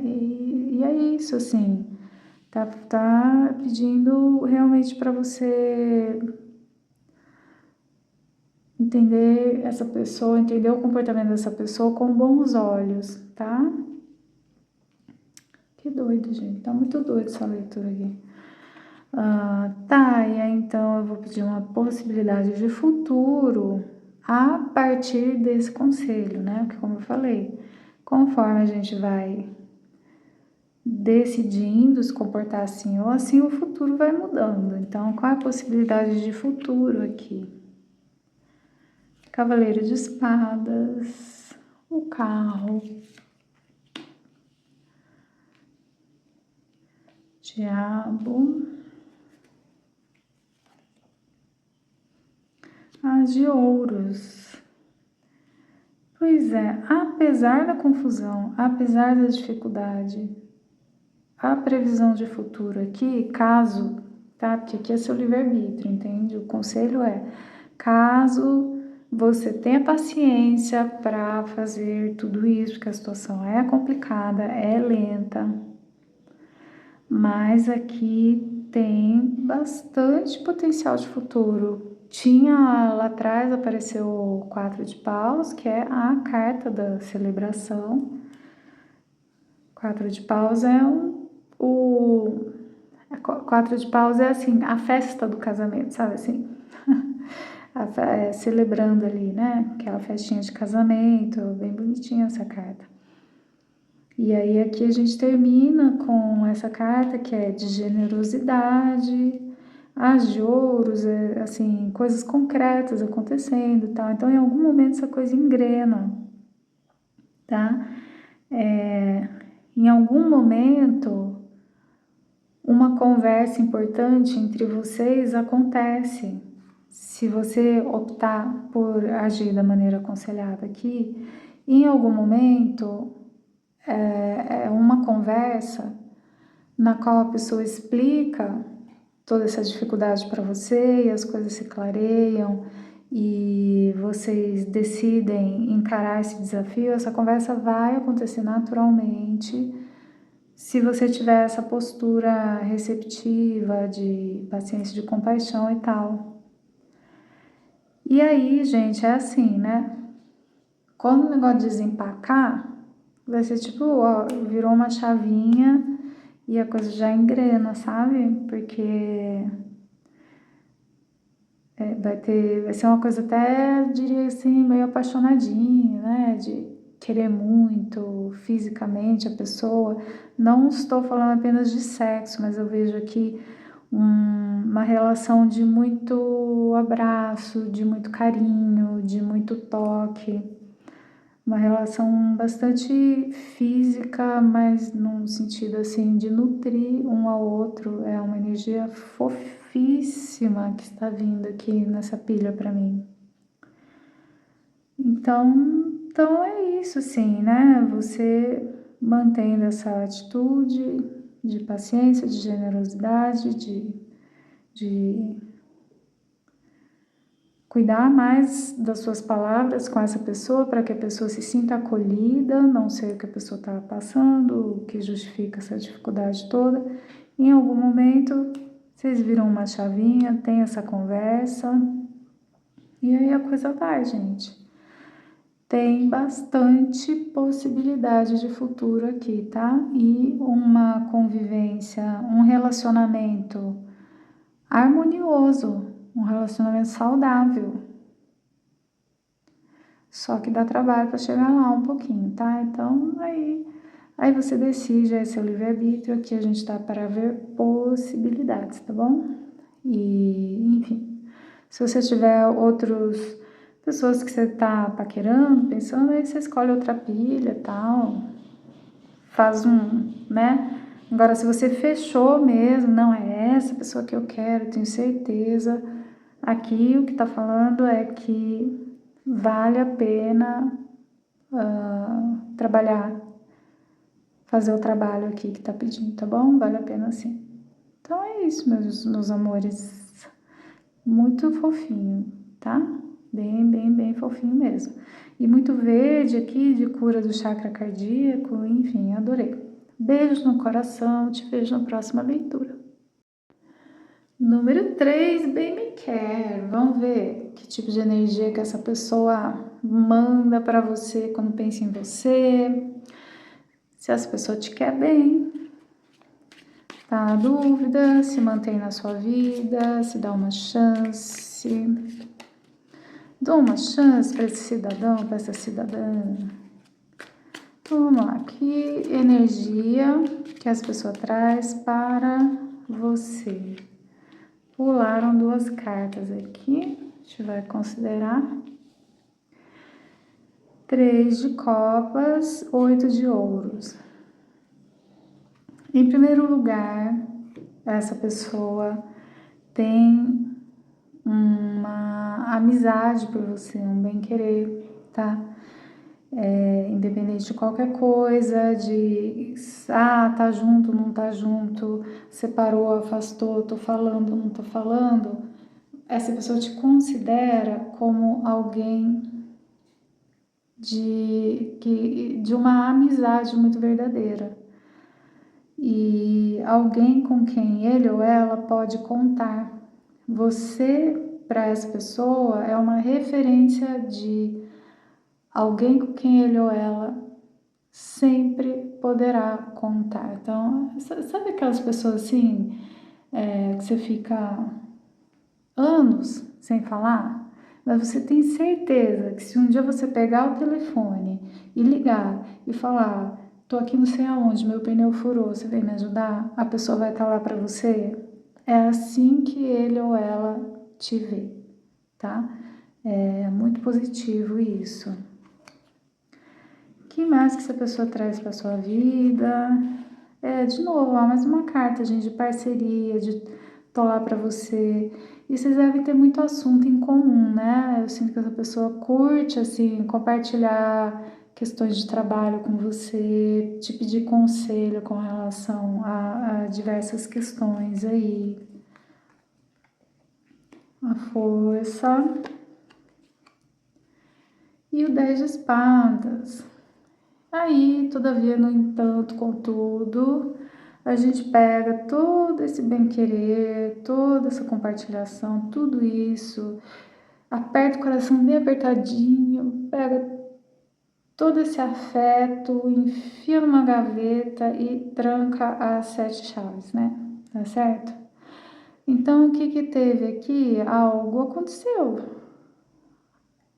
[SPEAKER 1] e é isso, assim, tá pedindo realmente para você entender essa pessoa, entender o comportamento dessa pessoa com bons olhos, tá? Que doido, gente, tá muito doido essa leitura aqui. Tá, e aí então eu vou pedir uma possibilidade de futuro a partir desse conselho, né? Porque como eu falei, conforme a gente vai decidindo se comportar assim ou assim, o futuro vai mudando. Então, qual é a possibilidade de futuro aqui? Cavaleiro de espadas, o carro, diabo, as de ouros. Pois é, apesar da confusão, apesar da dificuldade, a previsão de futuro aqui, caso, tá? Porque aqui é seu livre-arbítrio, entende? O conselho é, caso você tenha paciência para fazer tudo isso, porque a situação é complicada, é lenta, mas aqui tem bastante potencial de futuro. Tinha lá atrás, apareceu o 4 de paus, que é a carta da celebração. 4 de paus é o 4 de paus é assim, a festa do casamento, sabe assim? Celebrando ali, né? Aquela festinha de casamento, bem bonitinha essa carta. E aí aqui a gente termina com essa carta que é de generosidade, as de ouros, assim, coisas concretas acontecendo e tal. Então, em algum momento essa coisa engrena, tá? Em algum momento, uma conversa importante entre vocês acontece. Se você optar por agir da maneira aconselhada aqui, em algum momento é uma conversa na qual a pessoa explica toda essa dificuldade para você e as coisas se clareiam e vocês decidem encarar esse desafio. Essa conversa vai acontecer naturalmente se você tiver essa postura receptiva, de paciência, de compaixão e tal. E aí, gente, é assim, né? Quando o negócio desempacar, vai ser tipo, ó, virou uma chavinha e a coisa já engrena, sabe? Porque vai ser uma coisa até, diria assim, meio apaixonadinha, né? De querer muito fisicamente a pessoa. Não estou falando apenas de sexo, mas eu vejo aqui uma relação de muito abraço, de muito carinho, de muito toque. Uma relação bastante física, mas num sentido assim de nutrir um ao outro. É uma energia fofíssima que está vindo aqui nessa pilha para mim. Então é isso, sim, né? Você mantendo essa atitude de paciência, de generosidade, de cuidar mais das suas palavras com essa pessoa para que a pessoa se sinta acolhida, não sei o que a pessoa está passando, o que justifica essa dificuldade toda. Em algum momento, vocês viram uma chavinha, tem essa conversa e aí a coisa vai, gente. Tem bastante possibilidade de futuro aqui, tá? E uma convivência, um relacionamento harmonioso, um relacionamento saudável. Só que dá trabalho para chegar lá um pouquinho, tá? Então, aí você decide, é seu livre-arbítrio, aqui a gente tá para ver possibilidades, tá bom? E, enfim, se você tiver outras pessoas que você tá paquerando, pensando, aí você escolhe outra pilha e tal, faz né? Agora, se você fechou mesmo, não é essa pessoa que eu quero, tenho certeza, aqui o que tá falando é que vale a pena trabalhar, fazer o trabalho aqui que tá pedindo, tá bom? Vale a pena sim. Então é isso, meus amores. Muito fofinho, tá? Bem fofinho mesmo. E muito verde aqui, de cura do chakra cardíaco, enfim, adorei. Beijos no coração, te vejo na próxima leitura. Número 3, bem me quer. Vamos ver que tipo de energia que essa pessoa manda para você quando pensa em você. Se essa pessoa te quer bem. Tá na dúvida, se mantém na sua vida, se dá uma chance. Dou uma chance para esse cidadão, para essa cidadã. Vamos lá, que energia que essa pessoa traz para você? Pularam 2 cartas aqui, a gente vai considerar. 3 de copas, 8 de ouros. Em primeiro lugar, essa pessoa tem uma amizade por você, um bem-querer, tá? Independente de qualquer coisa, tá junto, não tá junto, separou, afastou, tô falando, não tô falando, essa pessoa te considera como alguém de uma amizade muito verdadeira. E alguém com quem ele ou ela pode contar. Você, para essa pessoa, é uma referência de alguém com quem ele ou ela sempre poderá contar. Então, sabe aquelas pessoas assim, que você fica anos sem falar? Mas você tem certeza que se um dia você pegar o telefone e ligar e falar: tô aqui não sei aonde, meu pneu furou, você vem me ajudar? A pessoa vai estar lá para você? É assim que ele ou ela te vê, tá? É muito positivo isso. O que mais que essa pessoa traz para sua vida? De novo, mais uma carta, gente, de parceria, de tô lá para você. E vocês devem ter muito assunto em comum, né? Eu sinto que essa pessoa curte, assim, compartilhar questões de trabalho com você, te pedir conselho com relação a diversas questões aí. A força. E o 10 de espadas. Aí, todavia, no entanto, contudo, a gente pega todo esse bem-querer, toda essa compartilhação, tudo isso, aperta o coração bem apertadinho, pega todo esse afeto, enfia numa gaveta e tranca as 7 chaves, né? Tá certo? Então, o que teve aqui? Algo aconteceu.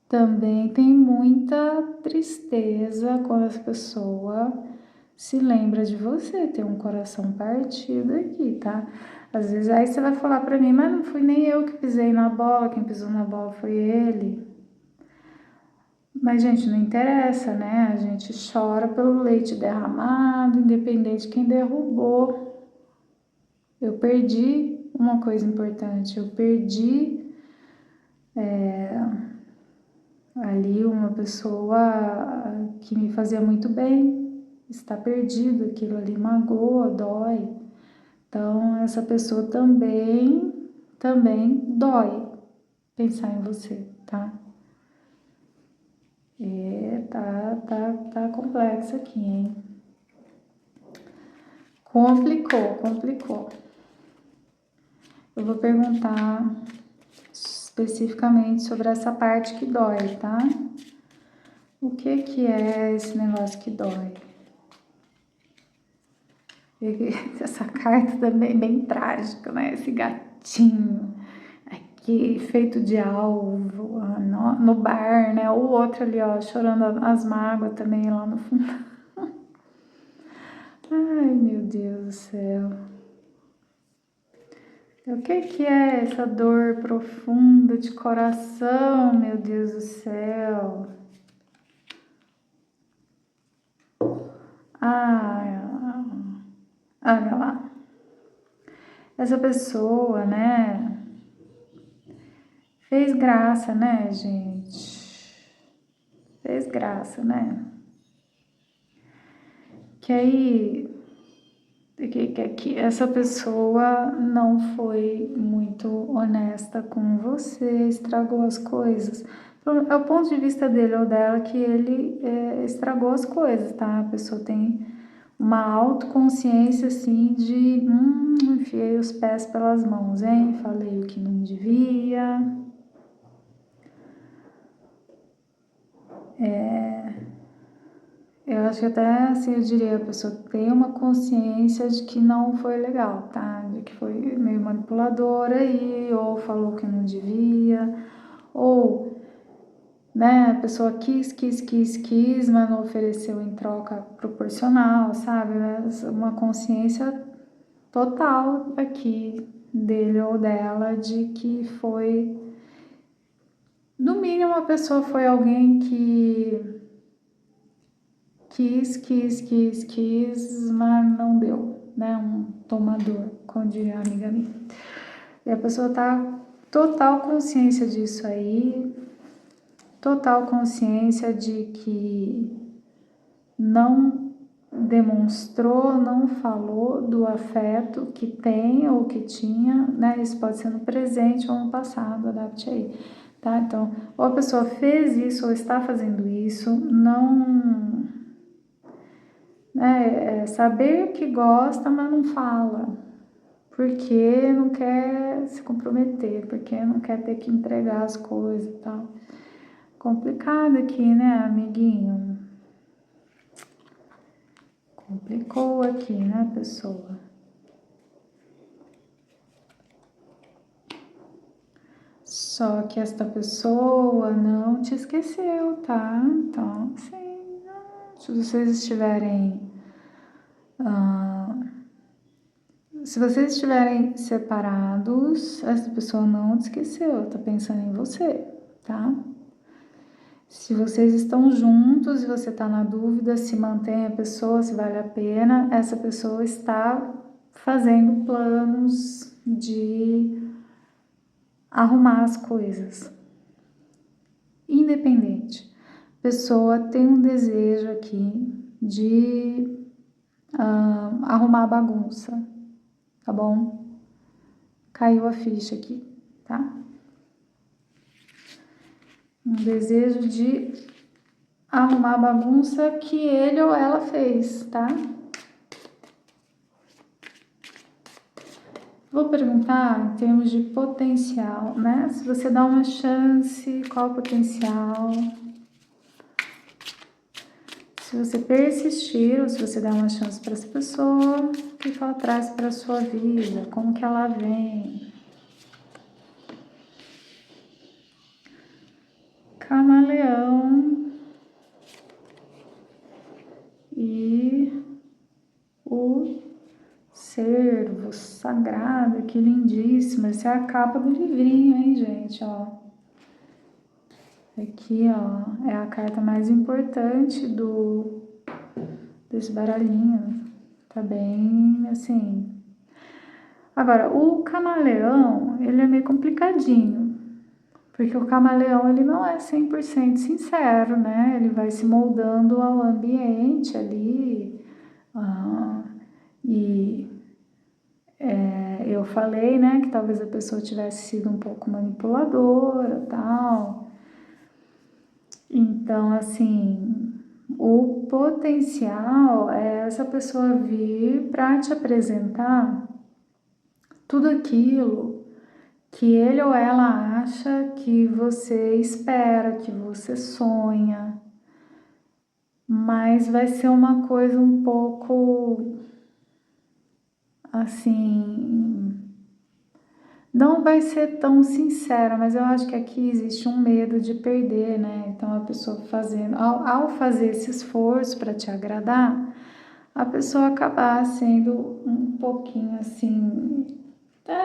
[SPEAKER 1] Também tem muita tristeza quando essa pessoa se lembra de você, tem um coração partido aqui, tá? Às vezes aí você vai falar pra mim, mas não fui nem eu que pisei na bola, quem pisou na bola foi ele. Mas, gente, não interessa, né? A gente chora pelo leite derramado, independente de quem derrubou. Eu perdi uma coisa importante, eu perdi ali uma pessoa que me fazia muito bem, está perdido, aquilo ali magoa, dói. Então, essa pessoa também dói pensar em você, tá? Tá complexo aqui, hein? Complicou. Eu vou perguntar especificamente sobre essa parte que dói, tá? O que é esse negócio que dói? Essa carta também é bem trágica, né? Esse gatinho aqui feito de alvo no bar, né? O outro ali, ó, chorando as mágoas também lá no fundo. Ai, meu Deus do céu. O que é essa dor profunda de coração, meu Deus do céu? Olha lá. Essa pessoa, né? Fez graça, né, gente? Fez graça, né? Que aí que essa pessoa não foi muito honesta com você, estragou as coisas. É o ponto de vista dele ou dela que ele estragou as coisas, tá? A pessoa tem uma autoconsciência assim de enfiei os pés pelas mãos, hein? Falei o que não devia. Eu acho que até, assim, eu diria, a pessoa tem uma consciência de que não foi legal, tá? De que foi meio manipuladora aí, ou falou que não devia, ou, né, a pessoa quis, mas não ofereceu em troca proporcional, sabe? Uma consciência total aqui dele ou dela de que foi, no mínimo, a pessoa foi alguém que quis, mas não deu, né? Um tomador, como diria a amiga minha. E a pessoa tá total consciência disso aí, total consciência de que não demonstrou, não falou do afeto que tem ou que tinha, né? Isso pode ser no presente ou no passado, adapte aí, tá? Então, ou a pessoa fez isso ou está fazendo isso, não, né? É saber que gosta, mas não fala, porque não quer se comprometer, porque não quer ter que entregar as coisas e tal. Complicado aqui, né, amiguinho? Complicou aqui, né, pessoa? Só que esta pessoa não te esqueceu, tá? Então, assim, se vocês estiverem. Se vocês estiverem separados, essa pessoa não te esqueceu, tá pensando em você, tá? Se vocês estão juntos e você tá na dúvida se mantém a pessoa, se vale a pena, essa pessoa está fazendo planos de arrumar as coisas. Independente. A pessoa tem um desejo aqui de arrumar a bagunça, tá bom? Caiu a ficha aqui, tá? Um desejo de arrumar a bagunça que ele ou ela fez, tá? Vou perguntar em termos de potencial, né? Se você dá uma chance, qual o potencial? Se você persistir ou se você der uma chance para essa pessoa, o que ela traz para a sua vida? Como que ela vem? Camaleão e o cervo sagrado, que lindíssimo. Essa é a capa do livrinho, hein, gente, ó. Aqui, ó, é a carta mais importante desse baralhinho. Tá bem, assim. Agora, o camaleão, ele é meio complicadinho. Porque o camaleão, ele não é 100% sincero, né? Ele vai se moldando ao ambiente ali. E eu falei, né, que talvez a pessoa tivesse sido um pouco manipuladora, tal. Então, assim, o potencial é essa pessoa vir para te apresentar tudo aquilo que ele ou ela acha que você espera, que você sonha, mas vai ser uma coisa um pouco assim, não vai ser tão sincera, mas eu acho que aqui existe um medo de perder, né? Então a pessoa fazendo, ao fazer esse esforço para te agradar, a pessoa acabar sendo um pouquinho assim,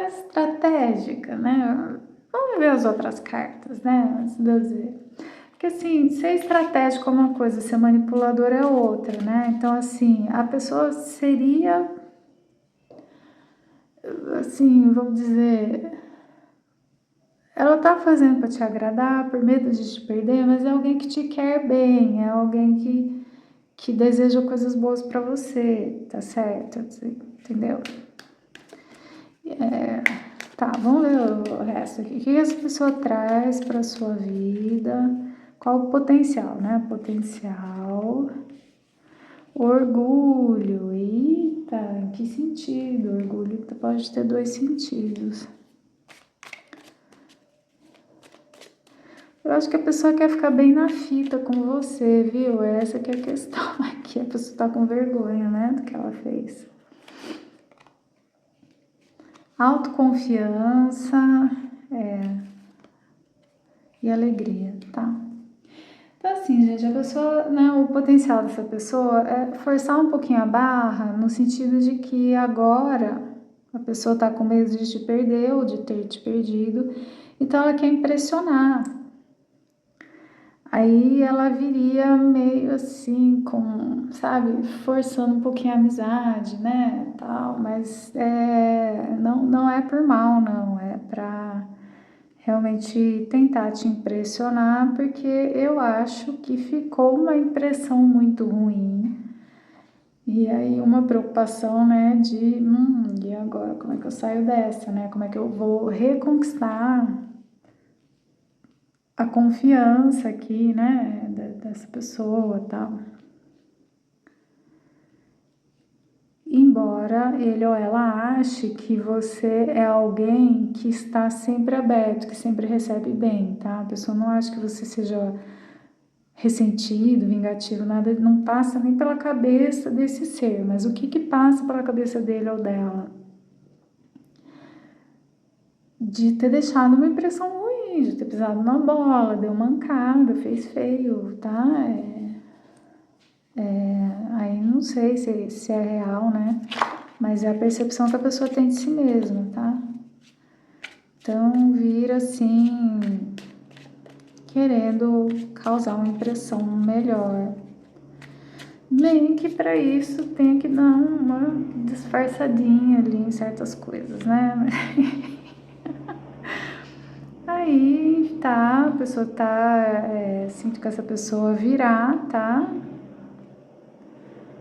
[SPEAKER 1] estratégica, né? Vamos ver as outras cartas, né? Antes de eu dizer. Porque assim, ser estratégico é uma coisa, ser manipulador é outra, né? Então, assim, a pessoa seria, assim, vamos dizer, ela tá fazendo para te agradar, por medo de te perder, mas é alguém que te quer bem, é alguém que deseja coisas boas para você, tá certo? Entendeu? Tá, vamos ver o resto aqui. O que essa pessoa traz para sua vida? Qual o potencial, né? Potencial. Orgulho. Eita, em que sentido? Orgulho pode ter dois sentidos. Eu acho que a pessoa quer ficar bem na fita com você, viu? Essa que é a questão aqui. A pessoa tá com vergonha, né, do que ela fez. Autoconfiança e alegria, tá? Então, assim, gente, a pessoa, né, o potencial dessa pessoa é forçar um pouquinho a barra, no sentido de que agora a pessoa tá com medo de te perder ou de ter te perdido, então ela quer impressionar. Aí ela viria meio assim, com, sabe, forçando um pouquinho a amizade, né, tal, mas não é por mal, não, é pra realmente tentar te impressionar, porque eu acho que ficou uma impressão muito ruim. E aí uma preocupação, né, e agora, como é que eu saio dessa, né? Como é que eu vou reconquistar a confiança aqui, né, dessa pessoa, tal. Embora ele ou ela ache que você é alguém que está sempre aberto, que sempre recebe bem, tá? A pessoa não acha que você seja ressentido, vingativo, nada, não passa nem pela cabeça desse ser, mas o que passa pela cabeça dele ou dela? De ter deixado uma impressão ruim, de ter pisado na bola, deu mancada, fez feio, tá? Aí não sei se é real, né? Mas é a percepção que a pessoa tem de si mesma, tá? Então vira assim, querendo causar uma impressão melhor. Bem que para isso tem que dar uma disfarçadinha ali em certas coisas, né? Aí tá, a pessoa tá, sinto que essa pessoa virá, tá?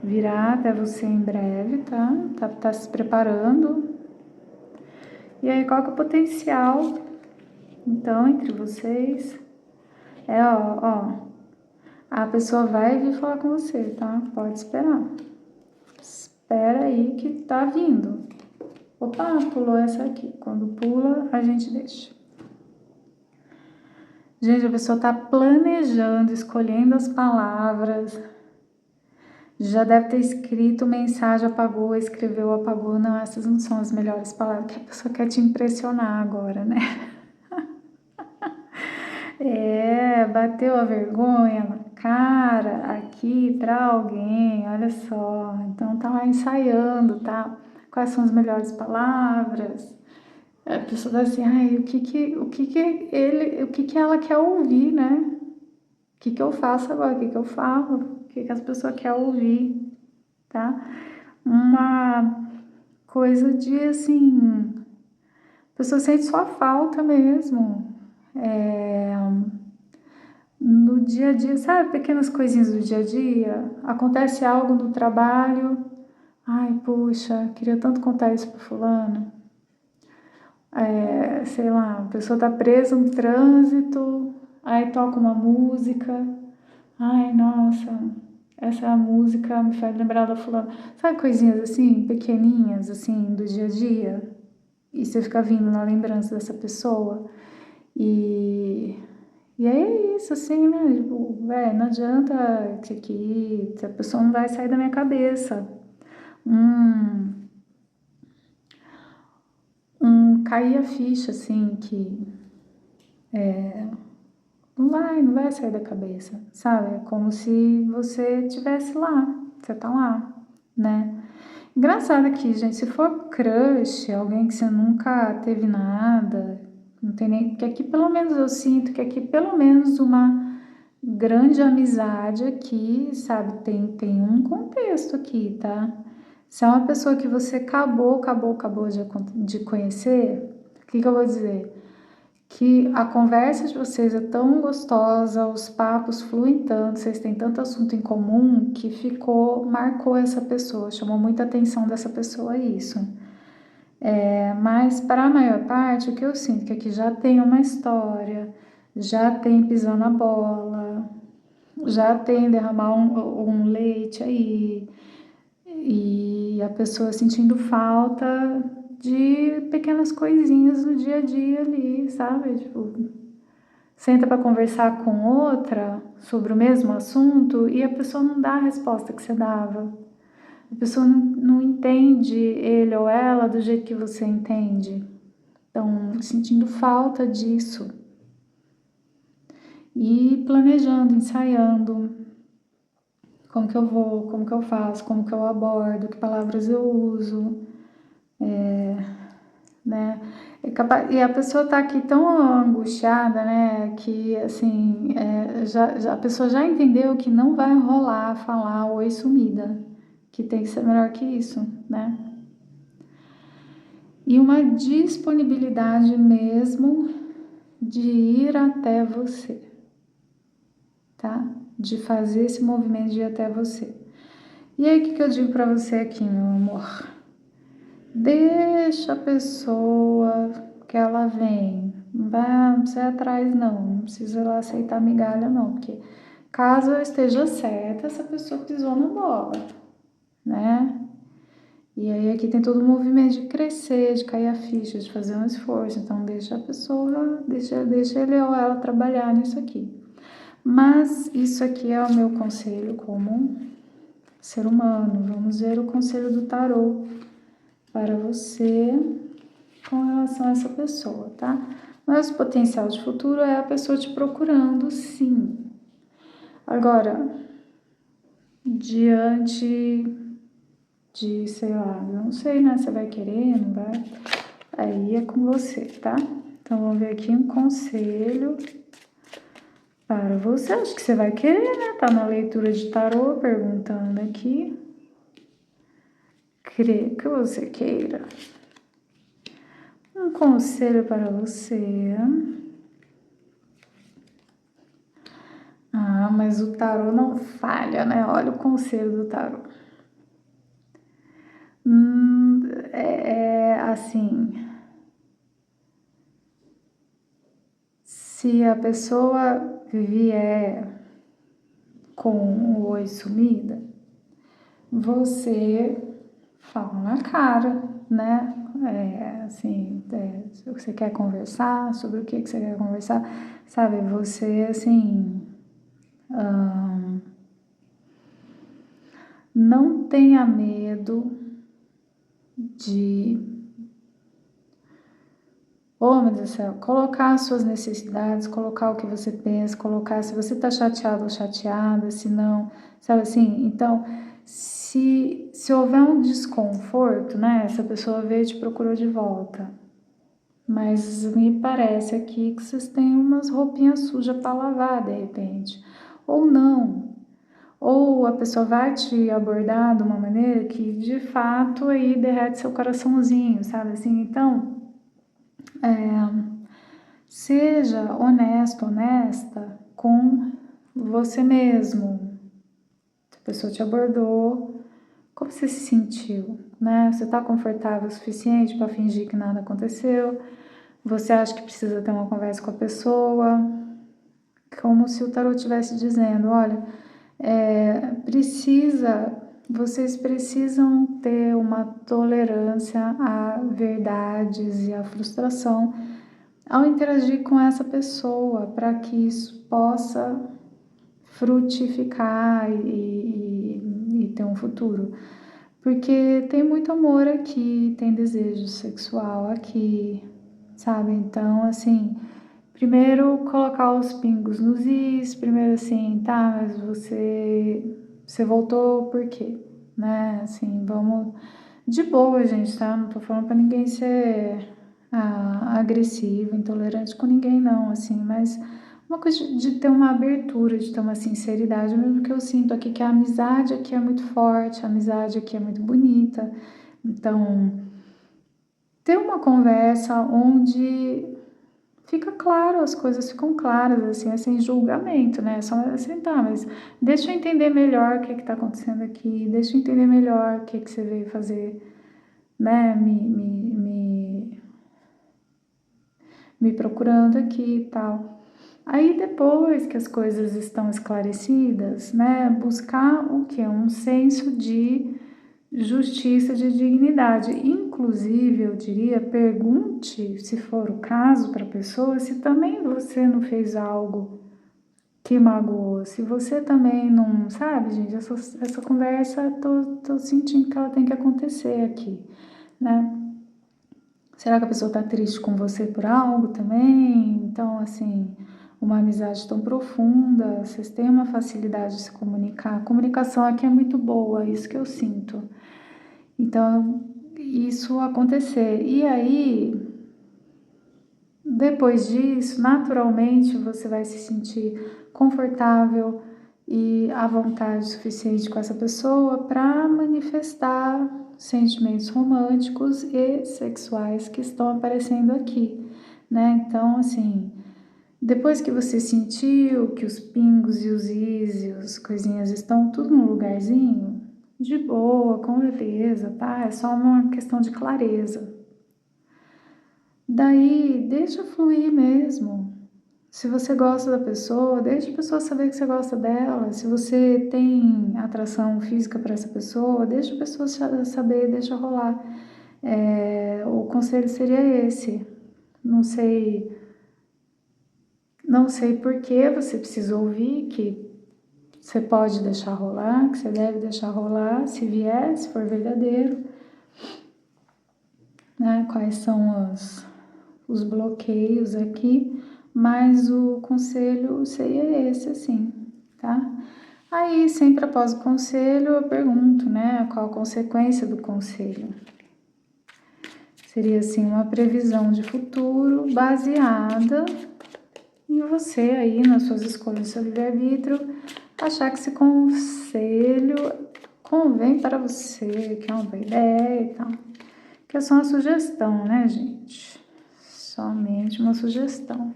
[SPEAKER 1] Virá até você em breve, tá? Tá se preparando. E aí, qual que é o potencial, então, entre vocês? A pessoa vai vir falar com você, tá? Pode esperar. Espera aí que tá vindo. Opa, pulou essa aqui. Quando pula, a gente deixa. Gente, a pessoa tá planejando, escolhendo as palavras. Já deve ter escrito mensagem, apagou, escreveu, apagou. Não, essas não são as melhores palavras, que a pessoa quer te impressionar agora, né? Bateu a vergonha na cara aqui pra alguém, olha só. Então tá lá ensaiando, tá? Quais são as melhores palavras? A pessoa tá assim, ai, o que que ela quer ouvir, né? O que eu faço agora? O que eu falo? O que as pessoas querem ouvir, tá? Uma coisa de assim, a pessoa sente sua falta mesmo. No dia a dia, sabe, pequenas coisinhas do dia a dia, acontece algo no trabalho, ai, puxa, queria tanto contar isso pro fulano, sei lá, a pessoa tá presa no trânsito, aí toca uma música, ai, nossa, essa música me faz lembrar da fulana, sabe, coisinhas assim, pequeninhas, assim, do dia a dia, e você fica vindo na lembrança dessa pessoa, e é isso, assim, né? Tipo, não adianta que a pessoa não vai sair da minha cabeça. Cair a ficha, assim, que não vai sair da cabeça, sabe? É como se você estivesse lá, você tá lá, né? Engraçado aqui, gente, se for crush, alguém que você nunca teve nada, não tem nem. Porque aqui pelo menos eu sinto que aqui pelo menos uma grande amizade aqui, sabe? Tem um contexto aqui, tá? Se é uma pessoa que você acabou de conhecer, o que eu vou dizer? Que a conversa de vocês é tão gostosa, os papos fluem tanto, vocês têm tanto assunto em comum que marcou essa pessoa, chamou muita atenção dessa pessoa isso. Mas para a maior parte, o que eu sinto é que aqui já tem uma história, já tem pisão na bola, já tem derramar um leite aí, e a pessoa sentindo falta de pequenas coisinhas no dia a dia ali, sabe? Tipo, senta para conversar com outra sobre o mesmo assunto e a pessoa não dá a resposta que você dava. A pessoa não entende ele ou ela do jeito que você entende. Então, sentindo falta disso. E planejando, ensaiando. Como que eu vou, como que eu faço, como que eu abordo, que palavras eu uso. Né? E a pessoa tá aqui tão angustiada, né, que assim, a pessoa já entendeu que não vai rolar falar oi sumida, que tem que ser melhor que isso, né? E uma disponibilidade mesmo de ir até você, tá? De fazer esse movimento de ir até você. E aí, o que eu digo pra você aqui, meu amor? Deixa a pessoa que ela vem. Não precisa ir atrás, não precisa ela aceitar migalha, não. Porque caso eu esteja certa, essa pessoa pisou na bola, né? E aí aqui tem todo o movimento de crescer, de cair a ficha, de fazer um esforço. Então deixa a pessoa, deixa ele ou ela trabalhar nisso aqui. Mas isso aqui é o meu conselho como ser humano. Vamos ver o conselho do tarô para você com relação a essa pessoa, tá? Mas o potencial de futuro é a pessoa te procurando, sim. Agora, diante de, sei lá, não sei, né? Você vai querer, não vai? Aí é com você, tá? Então, vamos ver aqui um conselho para você. Acho que você vai querer, né? Tá na leitura de tarô, perguntando aqui. Creio que você queira. Um conselho para você. Ah, mas o tarô não falha, né? Olha o conselho do tarô. Assim, se a pessoa vier com o oi sumida, você fala na cara, né? Se você quer conversar, sobre o que você quer conversar, sabe? Você, assim, não tenha medo de, oh meu Deus do céu, colocar as suas necessidades, colocar o que você pensa, colocar se você tá chateado ou chateada, se não, sabe assim? Então, se houver um desconforto, né? Essa pessoa veio e te procurou de volta. Mas me parece aqui que vocês têm umas roupinhas sujas para lavar, de repente. Ou não. Ou a pessoa vai te abordar de uma maneira que, de fato, aí derrete seu coraçãozinho, sabe assim? Então, seja honesto, honesta com você mesmo. Se a pessoa te abordou, como você se sentiu, né? Você tá confortável o suficiente para fingir que nada aconteceu? Você acha que precisa ter uma conversa com a pessoa? Como se o tarot estivesse dizendo, olha, vocês precisam ter uma tolerância a verdades e a frustração ao interagir com essa pessoa, para que isso possa frutificar e ter um futuro. Porque tem muito amor aqui, tem desejo sexual aqui, sabe? Então, assim, primeiro colocar os pingos nos is, primeiro assim, tá, mas você voltou por quê? Né? Assim, vamos de boa, gente, tá? Não tô falando pra ninguém ser agressivo, intolerante com ninguém, não, assim, mas uma coisa de ter uma abertura, de ter uma sinceridade, mesmo que eu sinto aqui que a amizade aqui é muito forte, a amizade aqui é muito bonita. Então, ter uma conversa onde fica claro, as coisas ficam claras, assim, é sem julgamento, né? É só assim, tá, mas deixa eu entender melhor o que tá acontecendo aqui, deixa eu entender melhor o que você veio fazer, né? Me procurando aqui e tal. Aí depois que as coisas estão esclarecidas, né, buscar o que? Um senso de justiça, de dignidade. Inclusive, eu diria, pergunte, se for o caso para a pessoa, se também você não fez algo que magoou, se você também não, sabe, gente, essa conversa, tô sentindo que ela tem que acontecer aqui, né? Será que a pessoa tá triste com você por algo também? Então, assim, uma amizade tão profunda, vocês têm uma facilidade de se comunicar. A comunicação aqui é muito boa, é isso que eu sinto. Então, isso acontecer. E aí, depois disso, naturalmente, você vai se sentir confortável e à vontade suficiente com essa pessoa para manifestar sentimentos românticos e sexuais que estão aparecendo aqui, né? Então, assim, depois que você sentiu que os pingos e os is e as coisinhas estão tudo no lugarzinho, de boa, com leveza, tá? É só uma questão de clareza. Daí, deixa fluir mesmo. Se você gosta da pessoa, deixa a pessoa saber que você gosta dela. Se você tem atração física para essa pessoa, deixa a pessoa saber, deixa rolar. O conselho seria esse. Não sei por que você precisa ouvir que você pode deixar rolar, que você deve deixar rolar, se vier, se for verdadeiro, né? Quais são os bloqueios aqui, mas o conselho seria esse, assim, tá? Aí, sempre após o conselho, eu pergunto, né, qual a consequência do conselho? Seria, assim, uma previsão de futuro baseada em você aí, nas suas escolhas, seu livre-arbítrio, achar que esse conselho convém para você, que é uma boa ideia e tal. Que é só uma sugestão, né, gente? Somente uma sugestão.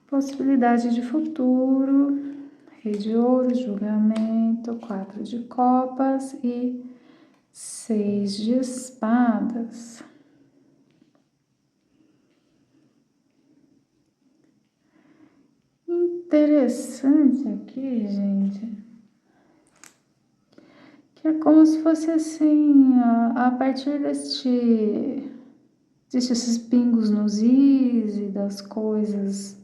[SPEAKER 1] Possibilidade de futuro, rei de ouros, julgamento, 4 de copas e 6 de espadas. Interessante aqui, gente, que é como se fosse assim, a partir desses pingos nos is e das coisas,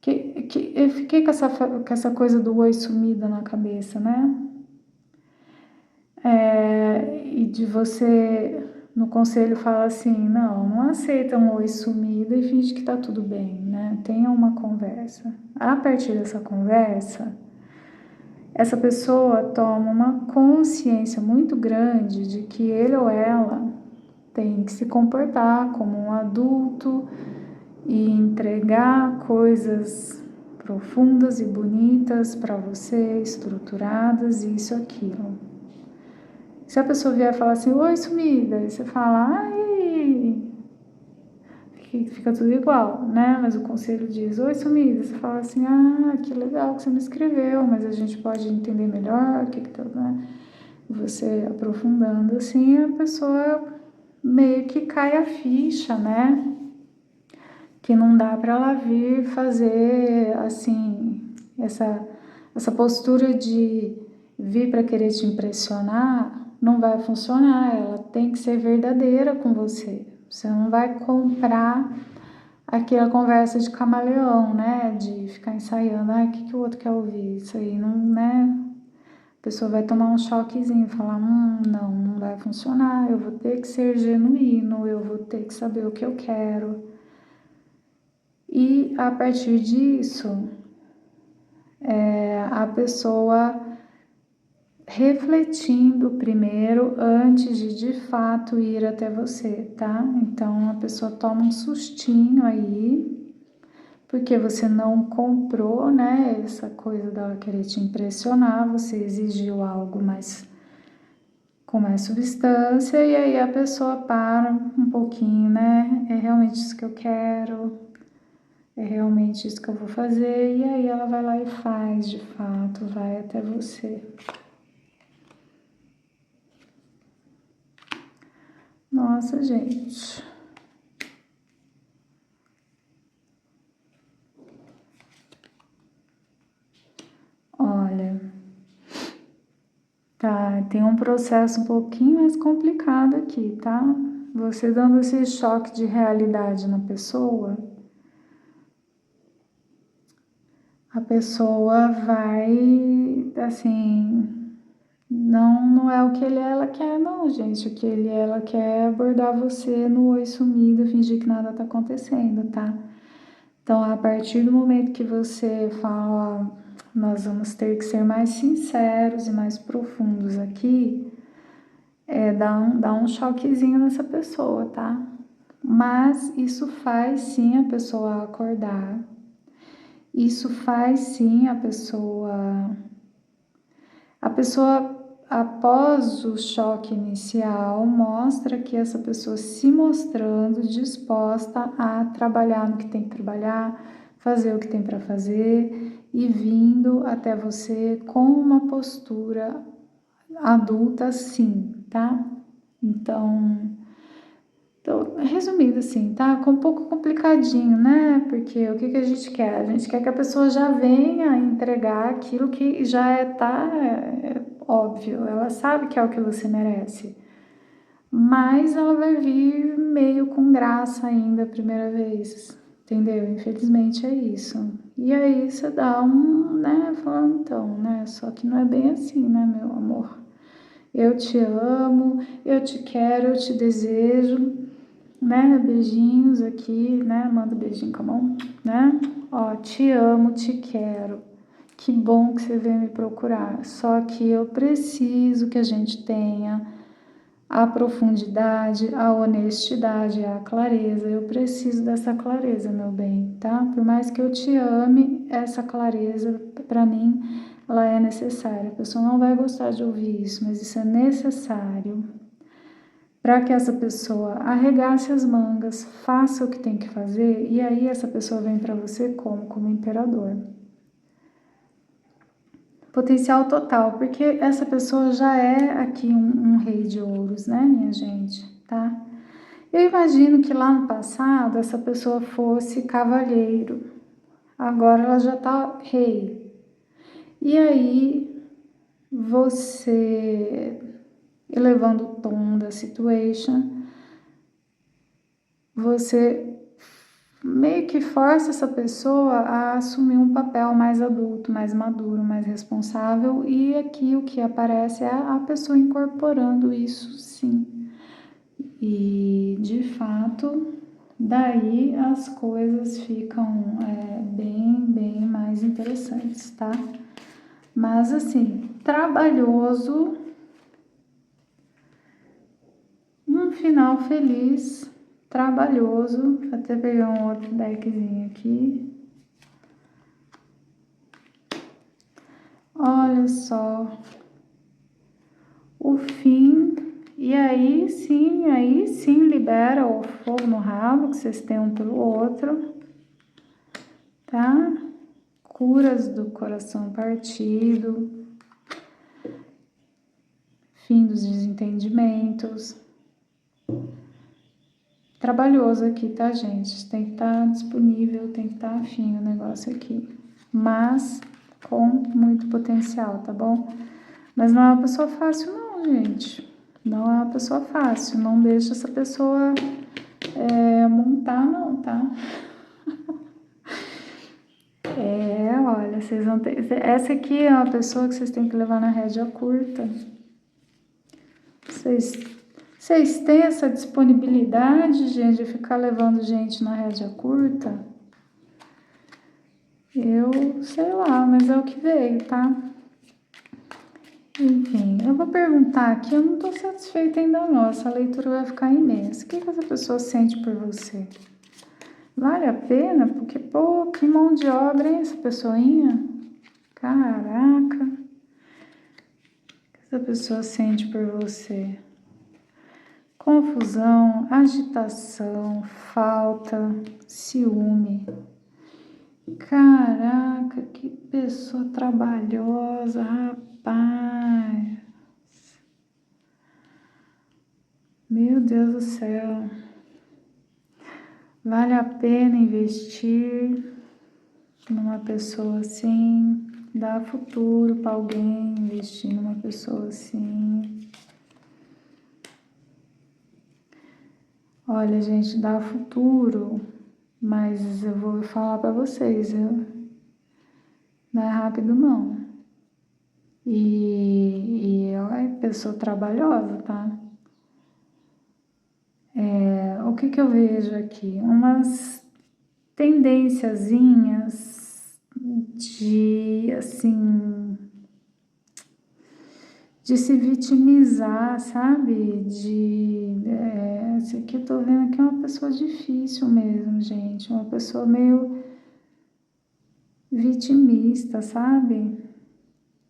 [SPEAKER 1] que eu fiquei com essa coisa do oi sumida na cabeça, né? E de você, no conselho, fala assim, não aceita um oi sumido e finge que tá tudo bem, né? Tenha uma conversa. A partir dessa conversa, essa pessoa toma uma consciência muito grande de que ele ou ela tem que se comportar como um adulto e entregar coisas profundas e bonitas para você, estruturadas, isso, aquilo. Se a pessoa vier falar assim, oi, sumida, e você fala, ai, fica tudo igual, né? Mas o conselho diz, oi, sumida, você fala assim, que legal que você me escreveu, mas a gente pode entender melhor, o que tá, né? Você aprofundando assim, a pessoa meio que cai a ficha, né? Que não dá para ela vir fazer assim essa postura de vir para querer te impressionar, não vai funcionar. Ela tem que ser verdadeira com você. Você não vai comprar aquela conversa de camaleão, né? De ficar ensaiando, o que o outro quer ouvir? Isso aí não, né? A pessoa vai tomar um choquezinho, falar, não vai funcionar. Eu vou ter que ser genuíno, eu vou ter que saber o que eu quero. E a partir disso, a pessoa refletindo primeiro antes de fato ir até você, tá? Então a pessoa toma um sustinho aí, porque você não comprou, né? Essa coisa dela querer te impressionar, você exigiu algo mais com mais substância, e aí a pessoa para um pouquinho, né? É realmente isso que eu quero. É realmente isso que eu vou fazer, e aí ela vai lá e faz, de fato, vai até você. Nossa, gente. Olha, tem um processo um pouquinho mais complicado aqui, tá? Você dando esse choque de realidade na pessoa, a pessoa vai, assim, não é o que ela quer, não, gente. O que ela quer é abordar você no oi sumido, fingir que nada tá acontecendo, tá? Então, a partir do momento que você fala, nós vamos ter que ser mais sinceros e mais profundos aqui, dá um choquezinho nessa pessoa, tá? Mas isso faz sim a pessoa acordar. Isso faz sim a pessoa após o choque inicial mostra que essa pessoa se mostrando disposta a trabalhar no que tem que trabalhar, fazer o que tem para fazer e vindo até você com uma postura adulta, sim, tá? Então, resumindo assim, tá? Um pouco complicadinho, né? Porque o que a gente quer? A gente quer que a pessoa já venha entregar aquilo que já é óbvio, ela sabe que é o que você merece. Mas ela vai vir meio com graça ainda a primeira vez, entendeu? Infelizmente é isso. E aí você dá né? Falando, então, né? Só que não é bem assim, né, meu amor? Eu te amo, eu te quero, eu te desejo, né? Beijinhos aqui, né? Manda um beijinho com a mão, né? Ó, te amo, te quero. Que bom que você veio me procurar. Só que eu preciso que a gente tenha a profundidade, a honestidade, a clareza. Eu preciso dessa clareza, meu bem, tá? Por mais que eu te ame, essa clareza, para mim, ela é necessária. A pessoa não vai gostar de ouvir isso, mas isso é necessário para que essa pessoa arregace as mangas, faça o que tem que fazer, e aí essa pessoa vem para você como imperador. Potencial total, porque essa pessoa já é aqui um rei de ouros, né, minha gente, tá? Eu imagino que lá no passado essa pessoa fosse cavalheiro, agora ela já tá rei. E aí você, elevando o tom da situation, você meio que força essa pessoa a assumir um papel mais adulto, mais maduro, mais responsável, e aqui o que aparece é a pessoa incorporando isso, sim. E de fato, daí as coisas ficam bem mais interessantes, tá? Mas assim, trabalhoso, um final feliz, trabalhoso. Até pegar um outro deckzinho aqui. Olha só, o fim, e aí sim libera o fogo no rabo que vocês têm um pelo outro, tá? Curas do coração partido, fim dos desentendimentos. Trabalhoso aqui, tá, gente? Tem que estar disponível, tem que estar afim o negócio aqui, mas com muito potencial, tá bom? Mas não é uma pessoa fácil, não, gente. Não é uma pessoa fácil. Não deixa essa pessoa montar, não, tá? Olha, vocês vão ter. Essa aqui é uma pessoa que vocês têm que levar na rédea curta. Vocês têm essa disponibilidade, gente, de ficar levando gente na rédea curta? Eu sei lá, mas é o que veio, tá? Enfim, eu vou perguntar aqui, eu não tô satisfeita ainda não, essa leitura vai ficar imensa. O que essa pessoa sente por você? Vale a pena? Porque, pô, que mão de obra, hein, essa pessoinha? Caraca. O que essa pessoa sente por você? Confusão, agitação, falta, ciúme. Caraca, que pessoa trabalhosa, rapaz. Meu Deus do céu. Vale a pena investir numa pessoa assim? Dá futuro para alguém investir numa pessoa assim. Olha, gente, dá futuro, mas eu vou falar para vocês, não é rápido não. E ela é pessoa trabalhosa, tá? O que eu vejo aqui? Umas tendenciazinhas de, assim, de se vitimizar, sabe? Esse aqui eu tô vendo que é uma pessoa difícil mesmo, gente. Uma pessoa meio vitimista, sabe?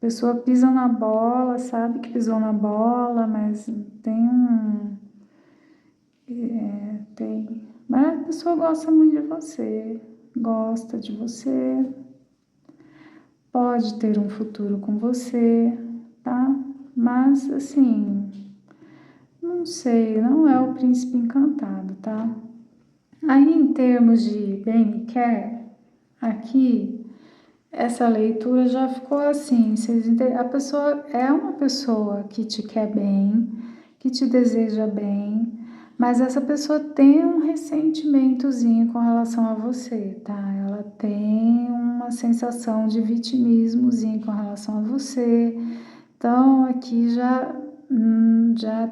[SPEAKER 1] Pessoa pisa na bola, sabe que pisou na bola, mas mas a pessoa gosta muito de você, gosta de você, pode ter um futuro com você, tá? Mas, assim, não sei, não é o príncipe encantado, tá? Aí, em termos de bem me quer, aqui, essa leitura já ficou assim, a pessoa é uma pessoa que te quer bem, que te deseja bem, mas essa pessoa tem um ressentimentozinho com relação a você, tá? Ela tem uma sensação de vitimismozinho com relação a você. Então, aqui já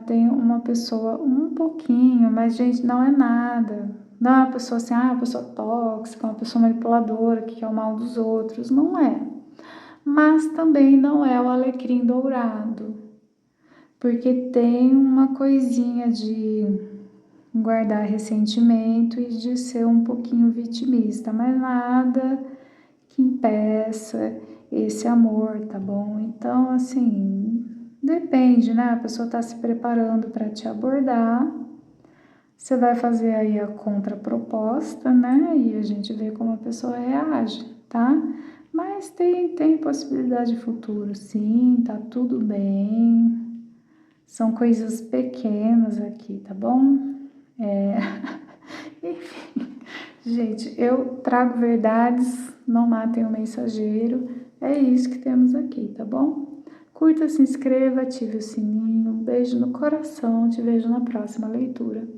[SPEAKER 1] tem uma pessoa um pouquinho, mas, gente, não é nada. Não é uma pessoa assim, uma pessoa tóxica, uma pessoa manipuladora que quer o mal dos outros. Não é. Mas também não é o alecrim dourado. Porque tem uma coisinha de guardar ressentimento e de ser um pouquinho vitimista, mas nada que impeça esse amor, tá bom? Então, assim, depende, né? A pessoa tá se preparando para te abordar, você vai fazer aí a contraproposta, né? E a gente vê como a pessoa reage, tá? Mas tem possibilidade de futuro, sim, tá tudo bem. São coisas pequenas aqui, tá bom? Enfim, gente, eu trago verdades, não matem o mensageiro. É isso que temos aqui, tá bom? Curta, se inscreva, ative o sininho. Um beijo no coração. Te vejo na próxima leitura.